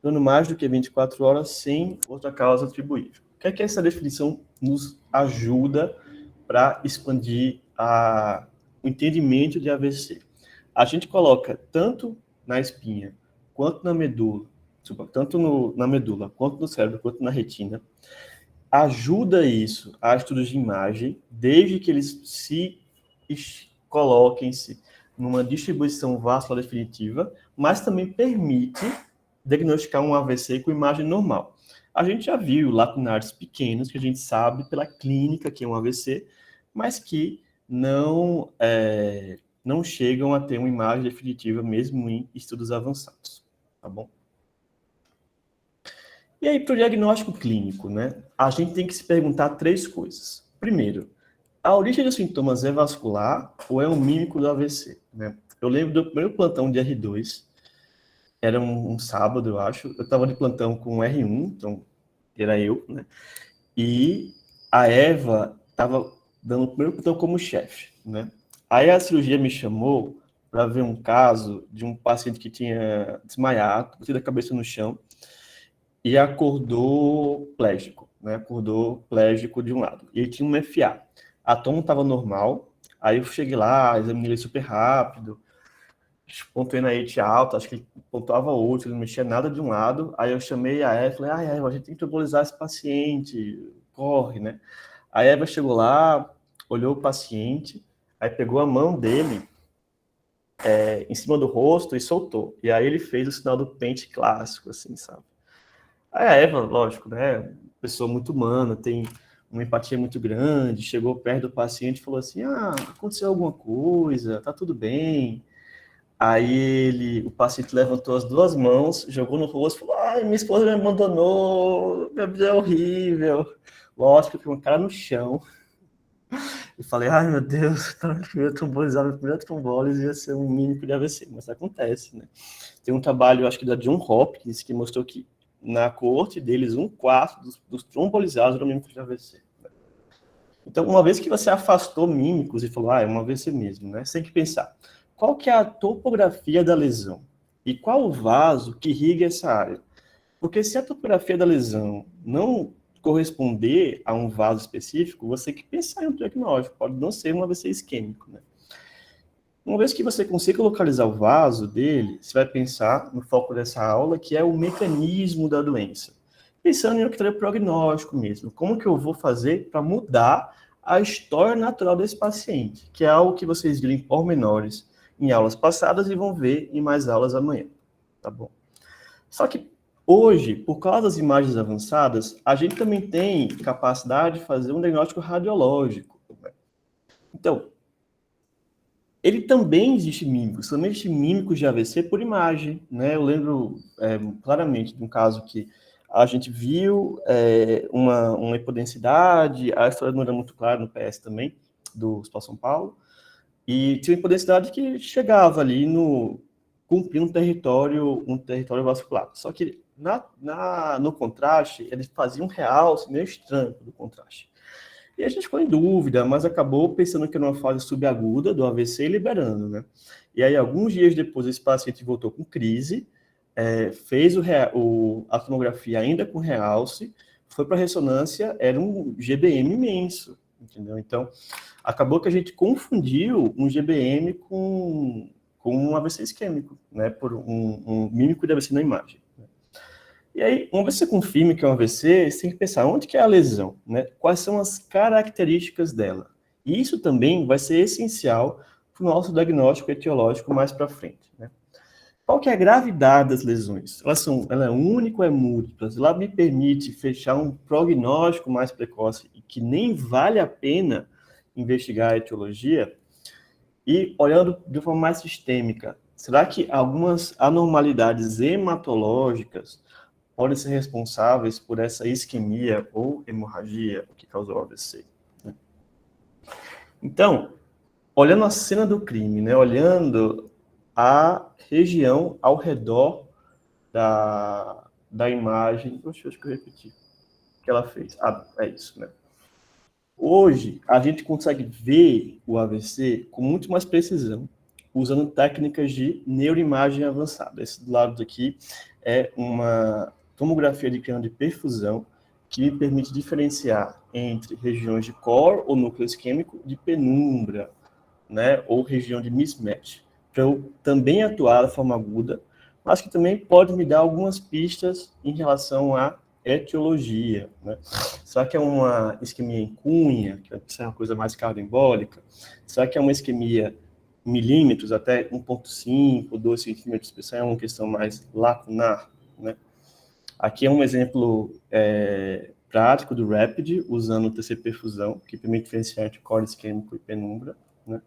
dando mais do que 24 horas sem outra causa atribuível. O que é que essa definição nos ajuda para expandir o entendimento de AVC? A gente coloca tanto na espinha, quanto na medula, tanto na medula, quanto no cérebro, quanto na retina, ajuda isso a estudos de imagem, desde que eles se coloquem-se numa distribuição vascular definitiva, mas também permite diagnosticar um AVC com imagem normal. A gente já viu lacunares pequenos que a gente sabe pela clínica que é um AVC, mas que não chegam a ter uma imagem definitiva mesmo em estudos avançados, tá bom? E aí, para o diagnóstico clínico, né, a gente tem que se perguntar 3 coisas. Primeiro, a origem dos sintomas é vascular ou é um mímico do AVC? Né? Eu lembro do primeiro plantão de R2, era um sábado, eu acho. Eu estava de plantão com R1, então era eu, né? E a Eva estava dando o primeiro plantão como chefe, né? Aí a cirurgia me chamou para ver um caso de um paciente que tinha desmaiado, batido a cabeça no chão e acordou plégico, né? Acordou plégico de um lado. E ele tinha um FA. A toma estava normal, aí eu cheguei lá, examinei ele super rápido, pontuei na ET alta, acho que ele pontuava 8, ele não mexia nada de um lado. Aí eu chamei a Eva, falei, Eva, a gente tem que trombolizar esse paciente, corre, né? A Eva chegou lá, olhou o paciente, aí pegou a mão dele em cima do rosto e soltou. E aí ele fez o sinal do pente clássico, assim, sabe? Aí a Eva, lógico, né? Pessoa muito humana, tem uma empatia muito grande, chegou perto do paciente e falou assim, aconteceu alguma coisa, tá tudo bem. Aí o paciente levantou as 2 mãos, jogou no rosto, falou, minha esposa me abandonou, minha vida é horrível. Lógico, com a cara no chão. E falei, meu Deus, meu primeira trombólise ia ser um mímico de AVC, mas acontece, né? Tem um trabalho, acho que da John Hopkins, que mostrou que na coorte deles, 1/4 dos trombolizados eram mímicos de AVC. Então, uma vez que você afastou mímicos e falou, é uma AVC mesmo, né? Você tem que pensar, qual que é a topografia da lesão? E qual o vaso que irriga essa área? Porque se a topografia da lesão não corresponder a um vaso específico, você tem que pensar em um diagnóstico, pode não ser um AVC isquêmico, né? Uma vez que você consiga localizar o vaso dele, você vai pensar no foco dessa aula, que é o mecanismo da doença. Pensando em um critério prognóstico mesmo. Como que eu vou fazer para mudar a história natural desse paciente? Que é algo que vocês viram em pormenores em aulas passadas e vão ver em mais aulas amanhã. Tá bom? Só que hoje, por causa das imagens avançadas, a gente também tem capacidade de fazer um diagnóstico radiológico. Né? Então, ele também existe mímicos, também existe mímicos de AVC por imagem, né? Eu lembro claramente de um caso que a gente viu uma hipodensidade, a história não era muito clara no PS também, do Hospital São Paulo, e tinha uma hipodensidade que chegava ali cumprir um território vascular. Só que no contraste, eles faziam um realce meio estranho do contraste. E a gente ficou em dúvida, mas acabou pensando que era uma fase subaguda do AVC e liberando, né? E aí, alguns dias depois, esse paciente voltou com crise, fez a tomografia ainda com realce, foi para a ressonância, era um GBM imenso, entendeu? Então, acabou que a gente confundiu um GBM com um AVC isquêmico, né? Por um mímico de AVC na imagem. E aí, uma vez que você confirme que é um AVC, você tem que pensar onde que é a lesão, né? Quais são as características dela. E isso também vai ser essencial para o nosso diagnóstico etiológico mais para frente, né? Qual que é a gravidade das lesões? Ela é única ou é múltipla? Ela me permite fechar um prognóstico mais precoce e que nem vale a pena investigar a etiologia? E olhando de forma mais sistêmica, será que algumas anormalidades hematológicas podem ser responsáveis por essa isquemia ou hemorragia que causou o AVC? Né? Então, olhando a cena do crime, né, olhando a região ao redor da imagem, acho que eu repeti o que ela fez. É isso, né? Hoje, a gente consegue ver o AVC com muito mais precisão, usando técnicas de neuroimagem avançada. Esse do lado daqui é uma tomografia de crânio de perfusão que me permite diferenciar entre regiões de core ou núcleo isquêmico de penumbra, né, ou região de mismatch, para eu também atuar de forma aguda, mas que também pode me dar algumas pistas em relação à etiologia, né? Será que é uma isquemia em cunha, que é uma coisa mais cardioembólica? Será que é uma isquemia em milímetros, até 1,5, 2 centímetros? Isso é uma questão mais lacunar, né? Aqui é um exemplo prático do RAPID, usando o TC perfusão, que permite diferenciar entre core isquêmico e penumbra, né?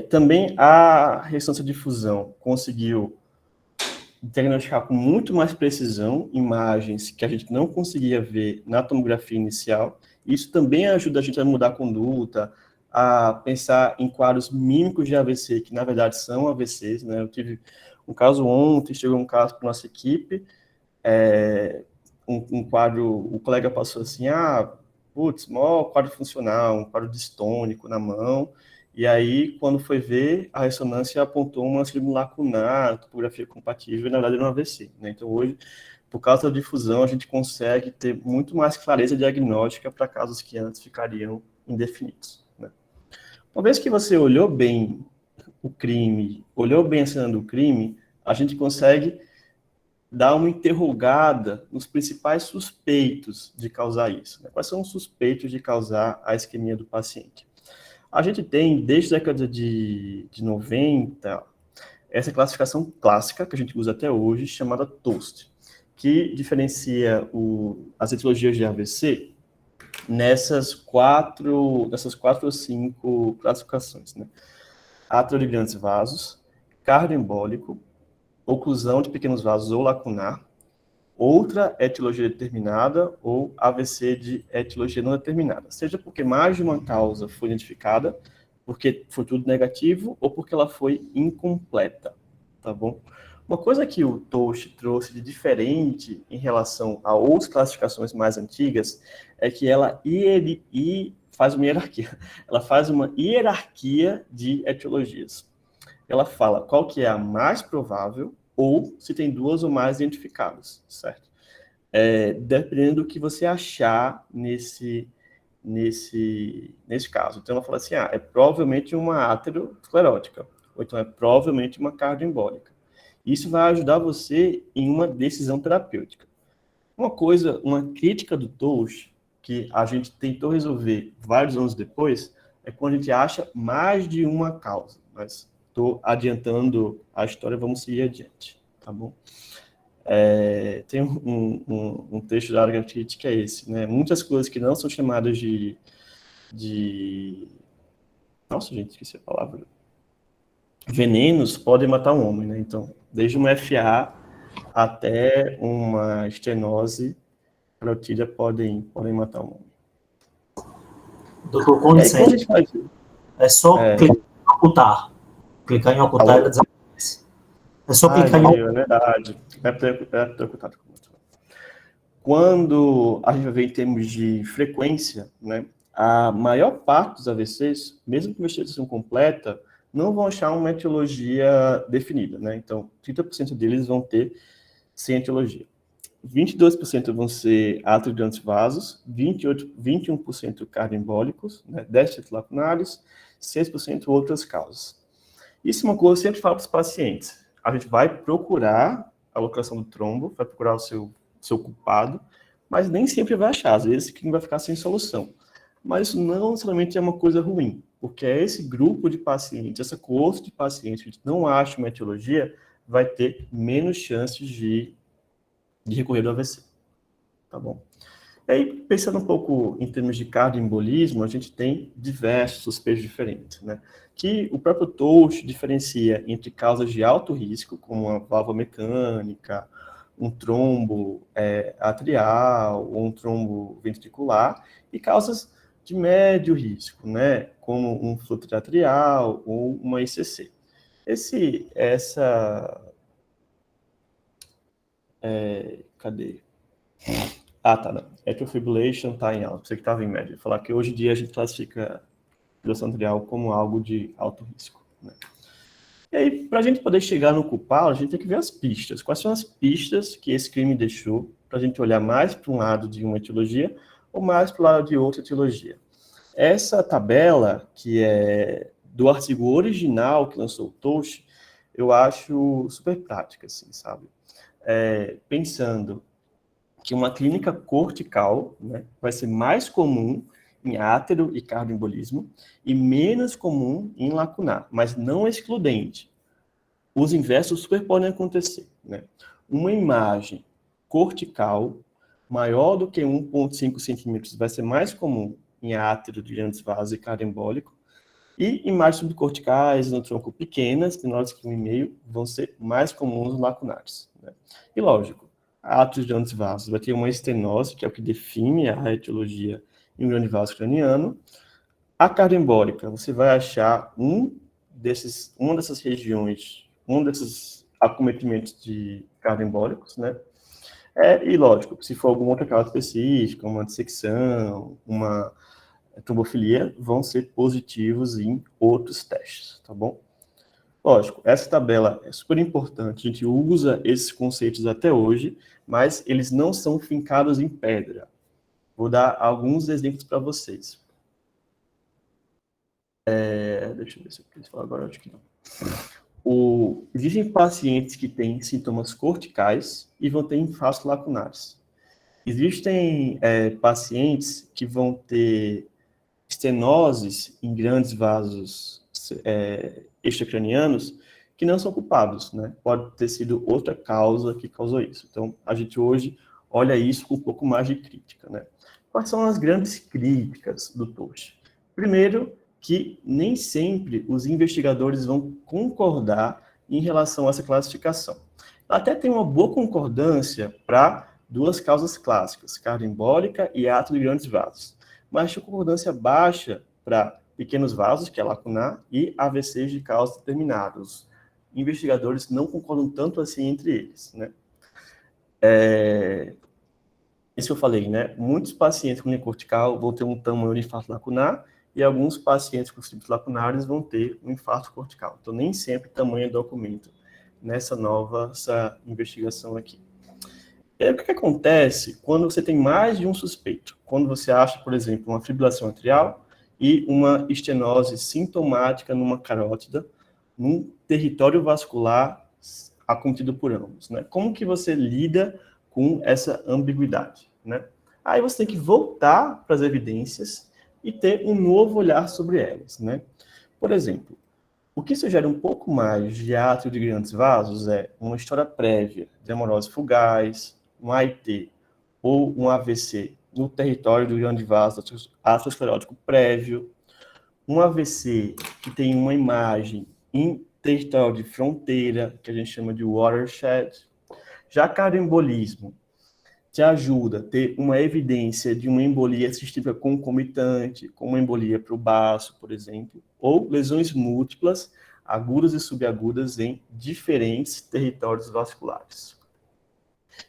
Também a ressonância de fusão conseguiu diagnosticar com muito mais precisão imagens que a gente não conseguia ver na tomografia inicial. Isso também ajuda a gente a mudar a conduta, a pensar em quadros mímicos de AVC, que na verdade são AVCs, né? Eu tive um caso ontem, chegou um caso para nossa equipe, um quadro, o colega passou assim, putz, maior quadro funcional, um quadro distônico na mão, e aí, quando foi ver, a ressonância apontou uma síndrome lacunar, topografia compatível, e na verdade era um AVC, né? Então, hoje, por causa da difusão, a gente consegue ter muito mais clareza diagnóstica para casos que antes ficariam indefinidos, né? Uma vez que você olhou bem o crime, olhou bem a cena do crime, a gente consegue dar uma interrogada nos principais suspeitos de causar isso, né? Quais são os suspeitos de causar a isquemia do paciente? A gente tem, desde a década de 90, essa classificação clássica, que a gente usa até hoje, chamada TOAST, que diferencia as etiologias de AVC nessas quatro ou cinco classificações, né? Átrio de grandes vasos, cardioembólico, oclusão de pequenos vasos ou lacunar, outra etiologia determinada ou AVC de etiologia não determinada, seja porque mais de uma causa foi identificada, porque foi tudo negativo ou porque ela foi incompleta, tá bom? Uma coisa que o Toast trouxe de diferente em relação a outras classificações mais antigas é que ela faz uma hierarquia. Ela faz uma hierarquia de etiologias. Ela fala qual que é a mais provável ou se tem duas ou mais identificadas, certo? Dependendo do que você achar nesse caso. Então, ela fala assim, é provavelmente uma aterosclerótica, ou então é provavelmente uma cardioembólica. Isso vai ajudar você em uma decisão terapêutica. Uma crítica do Toast, que a gente tentou resolver vários anos depois, é quando a gente acha mais de uma causa, mas estou adiantando a história, vamos seguir adiante, tá bom? Tem um texto da Argentite que é esse, né? Muitas coisas que não são chamadas de... Nossa, gente, esqueci a palavra. Venenos podem matar um homem, né? Então, desde uma FA até uma estenose carotídea podem matar um homem. Doutor, com licença, é só clicar em ocultar. Clicar em ocultar, ela desaparece. É só clicar em ocultar. É verdade. É ocultado. Quando a gente vai ver em termos de frequência, né, a maior parte dos AVCs, mesmo com investigação completa, não vão achar uma etiologia definida, né? Então, 30% deles vão ter sem etiologia. 22% vão ser átrio de grandes vasos, 21% cardioembólicos, né, 10% lacunares, 6% outras causas. Isso é uma coisa que eu sempre falo para os pacientes. A gente vai procurar a locação do trombo, vai procurar o seu culpado, mas nem sempre vai achar. Às vezes, quem vai ficar sem solução. Mas isso não necessariamente é uma coisa ruim, porque esse grupo de pacientes, essa coorte de pacientes que não acha uma etiologia, vai ter menos chances de recorrer do AVC, tá bom? E aí, pensando um pouco em termos de cardioembolismo, a gente tem diversos suspeitos diferentes, né? Que o próprio Toast diferencia entre causas de alto risco, como uma válvula mecânica, um trombo atrial, ou um trombo ventricular, e causas de médio risco, né? Como um fluxo atrial ou uma ICC. Cadê? Tá, não. Atrial fibrillation está em alta. Você que estava em média. Falar que hoje em dia a gente classifica fibrilação atrial como algo de alto risco, né? E aí, para a gente poder chegar no culpado, a gente tem que ver as pistas. Quais são as pistas que esse crime deixou para a gente olhar mais para um lado de uma etiologia ou mais para o lado de outra etiologia? Essa tabela, que é do artigo original que lançou o Toast, eu acho super prática, assim, sabe? Pensando que uma clínica cortical, né, vai ser mais comum em átero e cardioembolismo e menos comum em lacunar, mas não excludente. Os inversos super podem acontecer, né? Uma imagem cortical maior do que 1,5 centímetros vai ser mais comum em átero de grandes vasos e cardioembólico, E imagens subcorticais no tronco pequenas, menores que 1,5, vão ser mais comuns nos lacunares, né? E lógico, atos de grandes vasos vai ter uma estenose, que é o que define a etiologia em um grande vaso craniano. A cardioembólica, você vai achar uma dessas regiões, um desses acometimentos de cardioembólicos, né? E lógico, se for alguma outra causa específica, uma dissecção, uma trombofilia, vão ser positivos em outros testes, tá bom? Lógico, essa tabela é super importante, a gente usa esses conceitos até hoje, mas eles não são fincados em pedra. Vou dar alguns exemplos para vocês. Deixa eu ver se eu preciso falar agora, acho que não. Existem pacientes que têm sintomas corticais e vão ter infartos lacunares. Existem pacientes que vão ter estenoses em grandes vasos extracranianos que não são culpados, né? Pode ter sido outra causa que causou isso. Então, a gente hoje olha isso com um pouco mais de crítica, né? Quais são as grandes críticas do TOSH? Primeiro, que nem sempre os investigadores vão concordar em relação a essa classificação. Até tem uma boa concordância para duas causas clássicas, cardioembólica e ato de grandes vasos, mas a concordância baixa para pequenos vasos, que é lacunar, e AVCs de causas determinadas. Investigadores não concordam tanto assim entre eles, né? Isso que eu falei, né? Muitos pacientes com linha cortical vão ter um tamanho de infarto lacunar, e alguns pacientes com síndromes lacunares vão ter um infarto cortical. Então, nem sempre tamanho é documento nessa investigação aqui. E aí, o que acontece quando você tem mais de um suspeito? Quando você acha, por exemplo, uma fibrilação atrial e uma estenose sintomática numa carótida, num território vascular acometido por ambos, né? Como que você lida com essa ambiguidade, né? Aí você tem que voltar para as evidências e ter um novo olhar sobre elas, né? Por exemplo, o que sugere um pouco mais de átrio de grandes vasos é uma história prévia de hemorrhoides fugais, um AIT ou um AVC no território do grande vaso aterosclerótico prévio, um AVC que tem uma imagem em território de fronteira, que a gente chama de watershed. Já cardioembolismo te ajuda a ter uma evidência de uma embolia sistêmica concomitante, como uma embolia para o baço, por exemplo, ou lesões múltiplas, agudas e subagudas em diferentes territórios vasculares.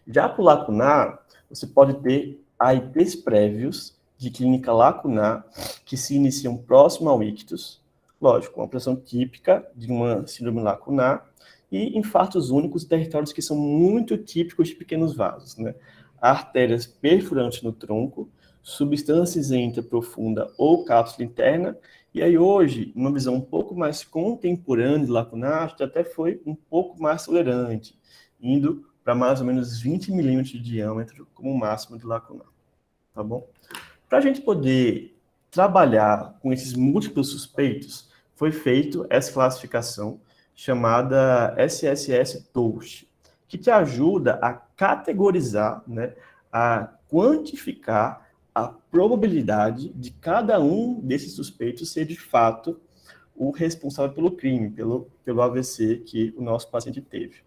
Já para o lacunar, você pode ter AITs prévios de clínica lacunar que se iniciam próximo ao ictus, lógico, uma pressão típica de uma síndrome lacunar, e infartos únicos em territórios que são muito típicos de pequenos vasos, né? Artérias perfurantes no tronco, substância isenta profunda ou cápsula interna, e aí hoje, uma visão um pouco mais contemporânea de lacunar, até foi um pouco mais tolerante, indo para mais ou menos 20 milímetros de diâmetro como máximo de lacunar, tá bom? Para a gente poder trabalhar com esses múltiplos suspeitos, foi feita essa classificação chamada SSS-TOSH, que te ajuda a categorizar, né, a quantificar a probabilidade de cada um desses suspeitos ser, de fato, o responsável pelo crime, pelo AVC que o nosso paciente teve.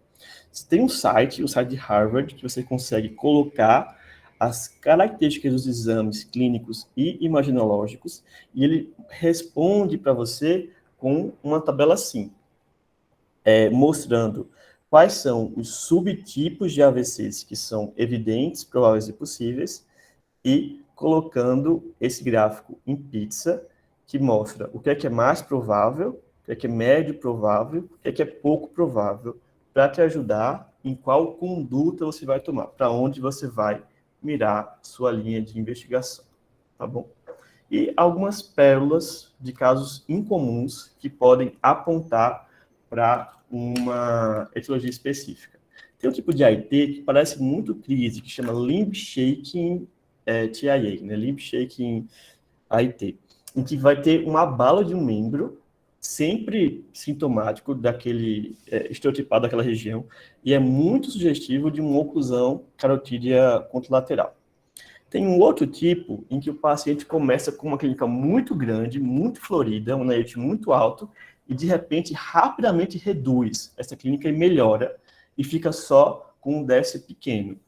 Você tem um site, o site de Harvard, que você consegue colocar as características dos exames clínicos e imaginológicos, e ele responde para você com uma tabela assim, mostrando quais são os subtipos de AVCs que são evidentes, prováveis e possíveis, e colocando esse gráfico em pizza, que mostra o que é mais provável, o que é médio provável, o que é pouco provável, para te ajudar em qual conduta você vai tomar, para onde você vai mirar sua linha de investigação, tá bom? E algumas pérolas de casos incomuns que podem apontar para uma etiologia específica. Tem um tipo de AIT que parece muito crise, que chama Limb Shaking TIA, né? Limb Shaking AIT, em que vai ter uma bala de um membro, sempre sintomático daquele, estereotipado daquela região, e é muito sugestivo de uma oclusão carotídea contralateral. Tem um outro tipo em que o paciente começa com uma clínica muito grande, muito florida, um NIH muito alto, e de repente, rapidamente reduz essa clínica e melhora, e fica só com um déficit pequeno.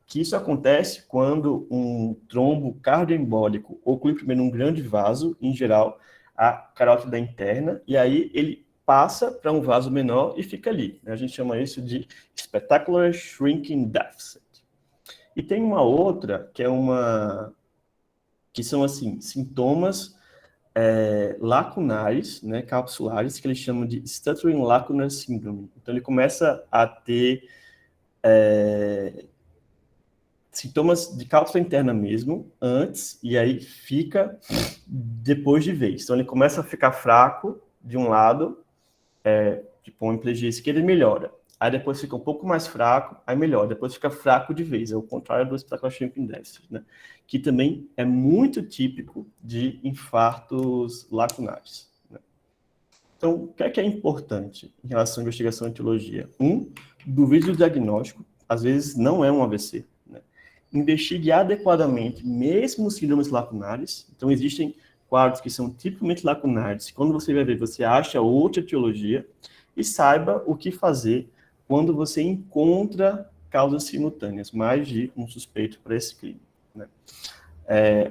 Que isso acontece quando um trombo cardioembólico ocorre primeiro num grande vaso, em geral, a carótida interna, e aí ele passa para um vaso menor e fica ali. A gente chama isso de Spectacular Shrinking Deficit. E tem uma outra, que são, assim, sintomas lacunares, né, capsulares, que eles chamam de Stuttering Lacunar Syndrome. Então, ele começa a ter sintomas de cápsula interna mesmo, antes, e aí fica depois de vez. Então, ele começa a ficar fraco de um lado, tipo uma hemiplegia esquerda e melhora. Aí depois fica um pouco mais fraco, aí melhora. Depois fica fraco de vez. É o contrário do Spectacular Shrinking Deficit, né? Que também é muito típico de infartos lacunares, né? Então, o que é importante em relação à investigação em etiologia? Duvide do diagnóstico. Às vezes não é um AVC, né? Investigue adequadamente, mesmo os síndromes lacunares. Então, existem quadros que são tipicamente lacunares. Quando você vai ver, você acha outra etiologia. E saiba o que fazer quando você encontra causas simultâneas, mais de um suspeito para esse crime, né?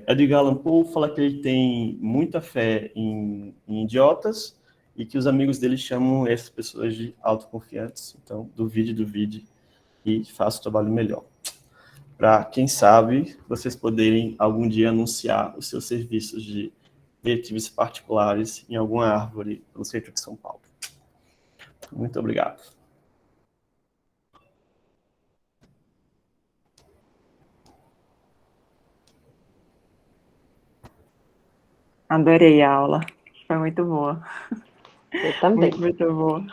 Edgar Allan Poe fala que ele tem muita fé em idiotas e que os amigos dele chamam essas pessoas de autoconfiantes. Então, duvide e faça o trabalho melhor. Para, quem sabe, vocês poderem algum dia anunciar os seus serviços de detetives particulares em alguma árvore no centro de São Paulo. Muito obrigado. Adorei a aula. Foi muito boa. Eu também. Muito boa.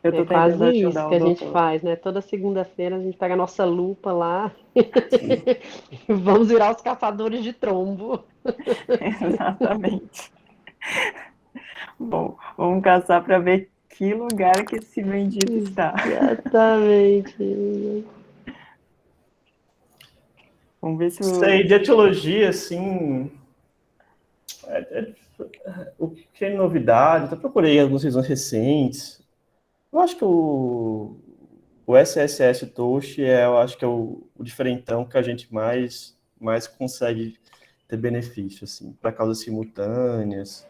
Eu tô É quase tentando ajudar isso o que a gente doutor. faz, né? Toda segunda-feira a gente pega a nossa lupa lá e vamos virar os caçadores de trombo. Exatamente. Bom, vamos caçar para ver que lugar que esse bendito está. Exatamente. Vamos ver se Sei, de etiologia, assim, o que é novidade, eu procurei algumas revisões recentes. Eu acho que o SSS Toast eu acho que é o diferentão que a gente mais consegue ter benefício, assim, para causas simultâneas.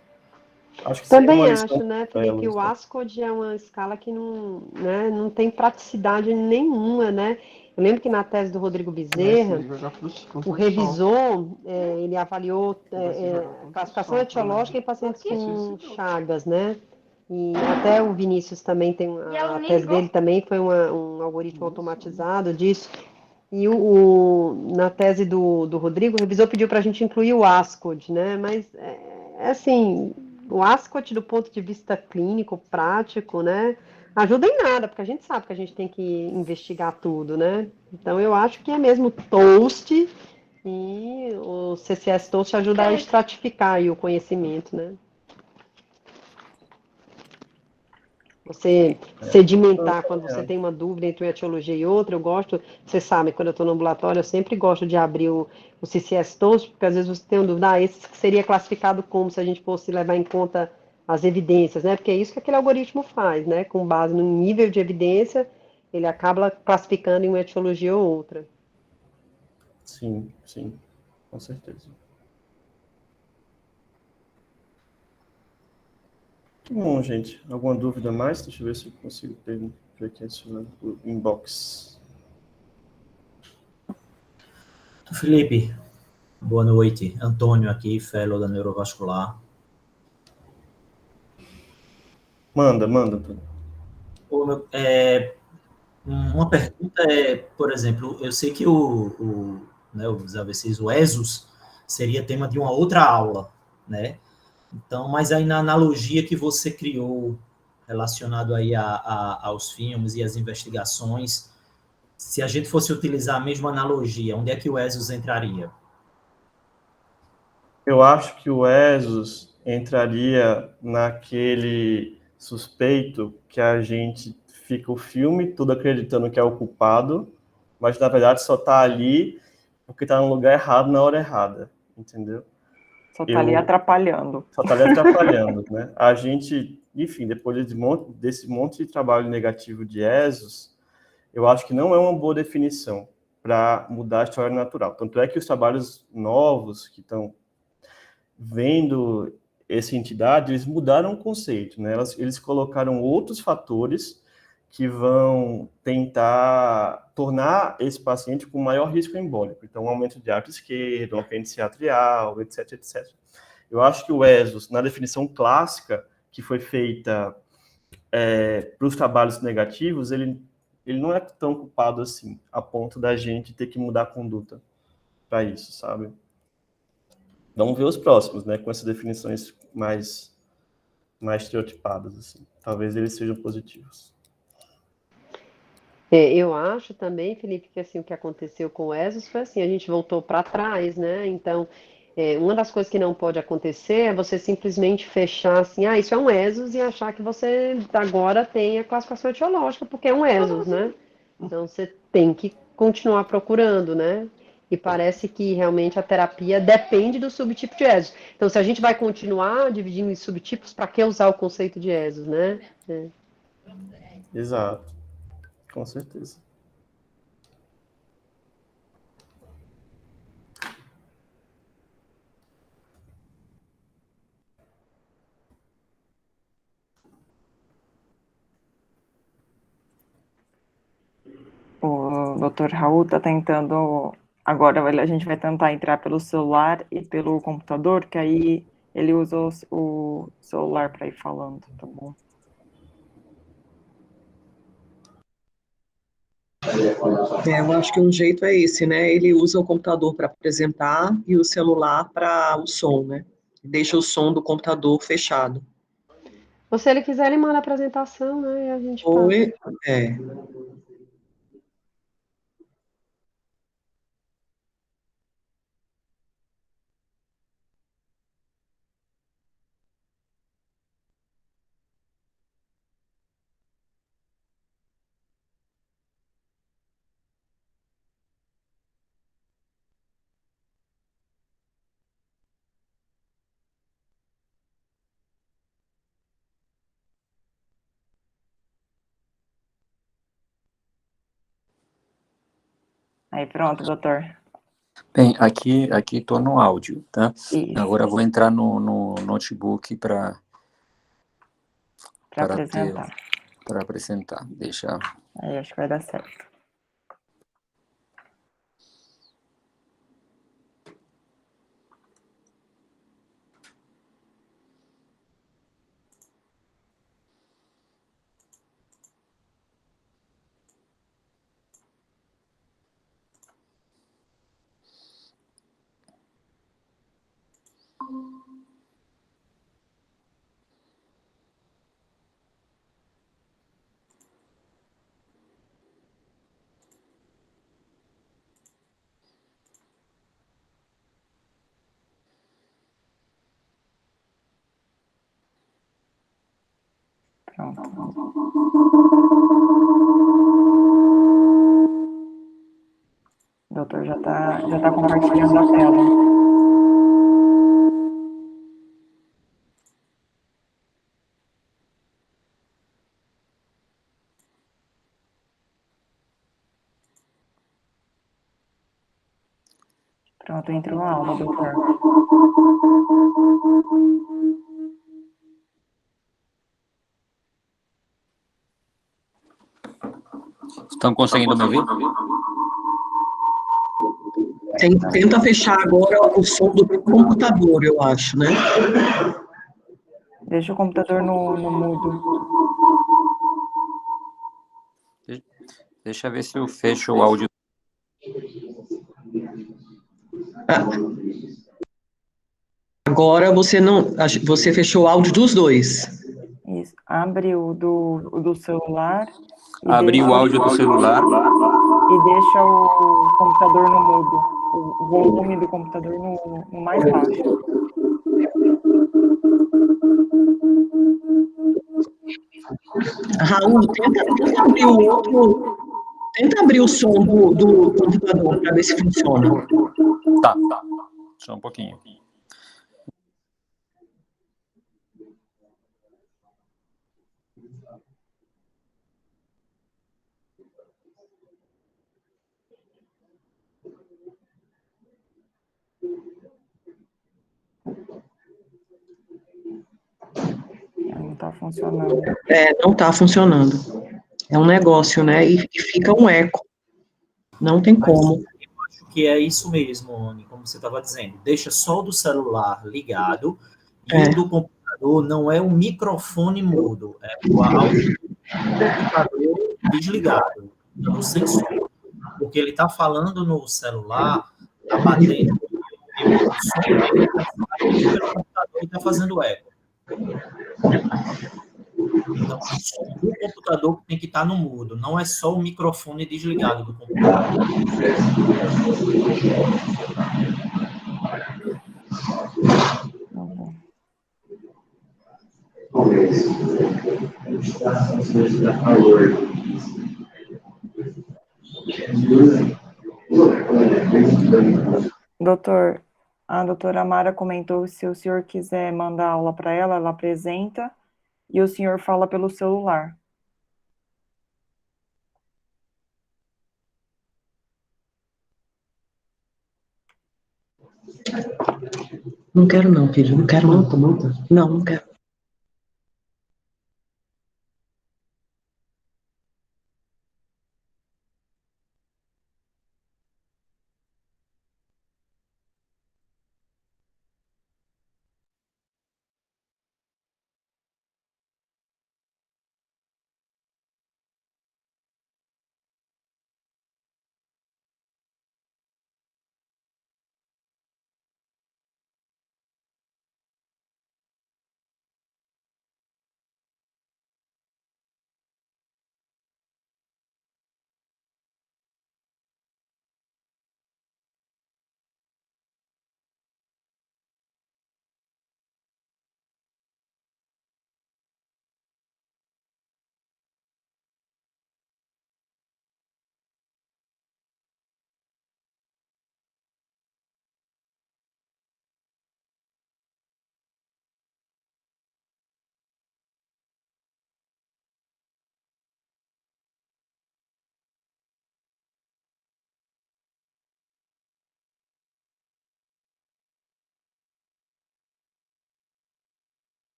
Acho que seria uma Também lição acho, né, para Felipe? elas, O né? ASCOD é uma escala que não, né, não tem praticidade nenhuma, né? Eu lembro que na tese do Rodrigo Bezerra, o revisor, ele avaliou classificação etiológica em pacientes com Chagas, né? E até o Vinícius também tem, a tese dele também foi um algoritmo automatizado disso. E na tese do Rodrigo, o revisor pediu para a gente incluir o ASCOD, né? Mas, assim, o ASCOD do ponto de vista clínico, prático, né? Ajuda em nada, porque a gente sabe que a gente tem que investigar tudo, né? Então, eu acho que é mesmo TOAST e o CCS TOAST ajuda a estratificar aí o conhecimento, né? Você sedimentar quando você tem uma dúvida entre uma etiologia e outra, eu gosto, você sabe, quando eu estou no ambulatório, eu sempre gosto de abrir o CCS TOAST, porque às vezes você tem uma dúvida, esse seria classificado como se a gente fosse levar em conta as evidências, né? Porque é isso que aquele algoritmo faz, né? Com base no nível de evidência, ele acaba classificando em uma etiologia ou outra. Sim, com certeza. Bom, gente, alguma dúvida mais? Deixa eu ver se eu consigo ver aqui o inbox. Felipe, boa noite. Antônio aqui, fellow da Neurovascular. Manda, Antônio. Uma pergunta por exemplo, eu sei que os AVCs, o ESUS, seria tema de uma outra aula, né? Então, mas aí na analogia que você criou, relacionado aí aos filmes e às investigações, se a gente fosse utilizar a mesma analogia, onde é que o ESUS entraria? Eu acho que o ESUS entraria naquele suspeito que a gente fica o filme todo acreditando que é o culpado, mas na verdade só está ali porque está no lugar errado na hora errada, entendeu? Só tá ali atrapalhando. Só está ali atrapalhando, né? A gente, enfim, depois desse monte de trabalho negativo de ESOS, eu acho que não é uma boa definição para mudar a história natural. Tanto é que os trabalhos novos que estão vendo essa entidade, eles mudaram o conceito, né? Eles colocaram outros fatores que vão tentar tornar esse paciente com maior risco embólico. Então, um aumento de ato esquerdo, um apêndice atrial, etc, etc. Eu acho que o ESOS, na definição clássica que foi feita para os trabalhos negativos, ele não é tão culpado assim, a ponto da gente ter que mudar a conduta para isso, sabe? Vamos ver os próximos, né? Com essas definições mais estereotipadas, assim. Talvez eles sejam positivos. Eu acho também, Felipe, que assim, o que aconteceu com o ESOS foi assim, a gente voltou para trás, né? Então, uma das coisas que não pode acontecer é você simplesmente fechar assim, isso é um ESOS e achar que você agora tem a classificação etiológica, porque é um ESOS, né? Então, você tem que continuar procurando, né? E parece que realmente a terapia depende do subtipo de ESOS. Então, se a gente vai continuar dividindo em subtipos, para que usar o conceito de ESOS, né? Exato. Com certeza. O Dr. Raul está tentando. Agora a gente vai tentar entrar pelo celular e pelo computador, que aí ele usa o celular para ir falando, tá bom? Eu acho que um jeito é esse, né? Ele usa o computador para apresentar e o celular para o som, né? Deixa o som do computador fechado. Ou se ele quiser, ele manda a apresentação, né? E a gente Ou passa. é. Aí pronto, doutor. Bem, aqui estou no áudio, tá? Isso. Agora vou entrar no notebook para apresentar. Para apresentar. Deixa. Aí acho que vai dar certo. Pronto. O doutor já tá compartilhando a tela. Pronto, entrou a aula, doutor. Estão conseguindo me ouvir? Tenta fechar agora o som do computador, eu acho, né? Deixa o computador no mudo. Deixa eu ver se eu fecho o áudio. Agora você fechou o áudio dos dois. Isso. Abre o do celular. Abri o áudio do celular. E deixa o computador no mudo. O volume do computador no mais baixo. Raul, tenta abrir o outro. Tenta abrir o som do computador para ver se funciona. Tá. Só um pouquinho. Não está funcionando. Não está funcionando. É um negócio, né? E fica um eco. Não tem como. Eu acho que é isso mesmo, Anny, como você estava dizendo. Deixa só o do celular ligado e o do computador não é o microfone mudo, é o áudio do computador desligado, no sensor. Porque ele está falando no celular, está batendo o som dele está saindo pelo computador e está fazendo eco. Então, o som do computador tem que estar no mudo, não é só o microfone desligado do computador. Doutor, a doutora Mara comentou que se o senhor quiser mandar aula para ela, ela apresenta e o senhor fala pelo celular. Não quero não, filho. Não quero não. Não quero.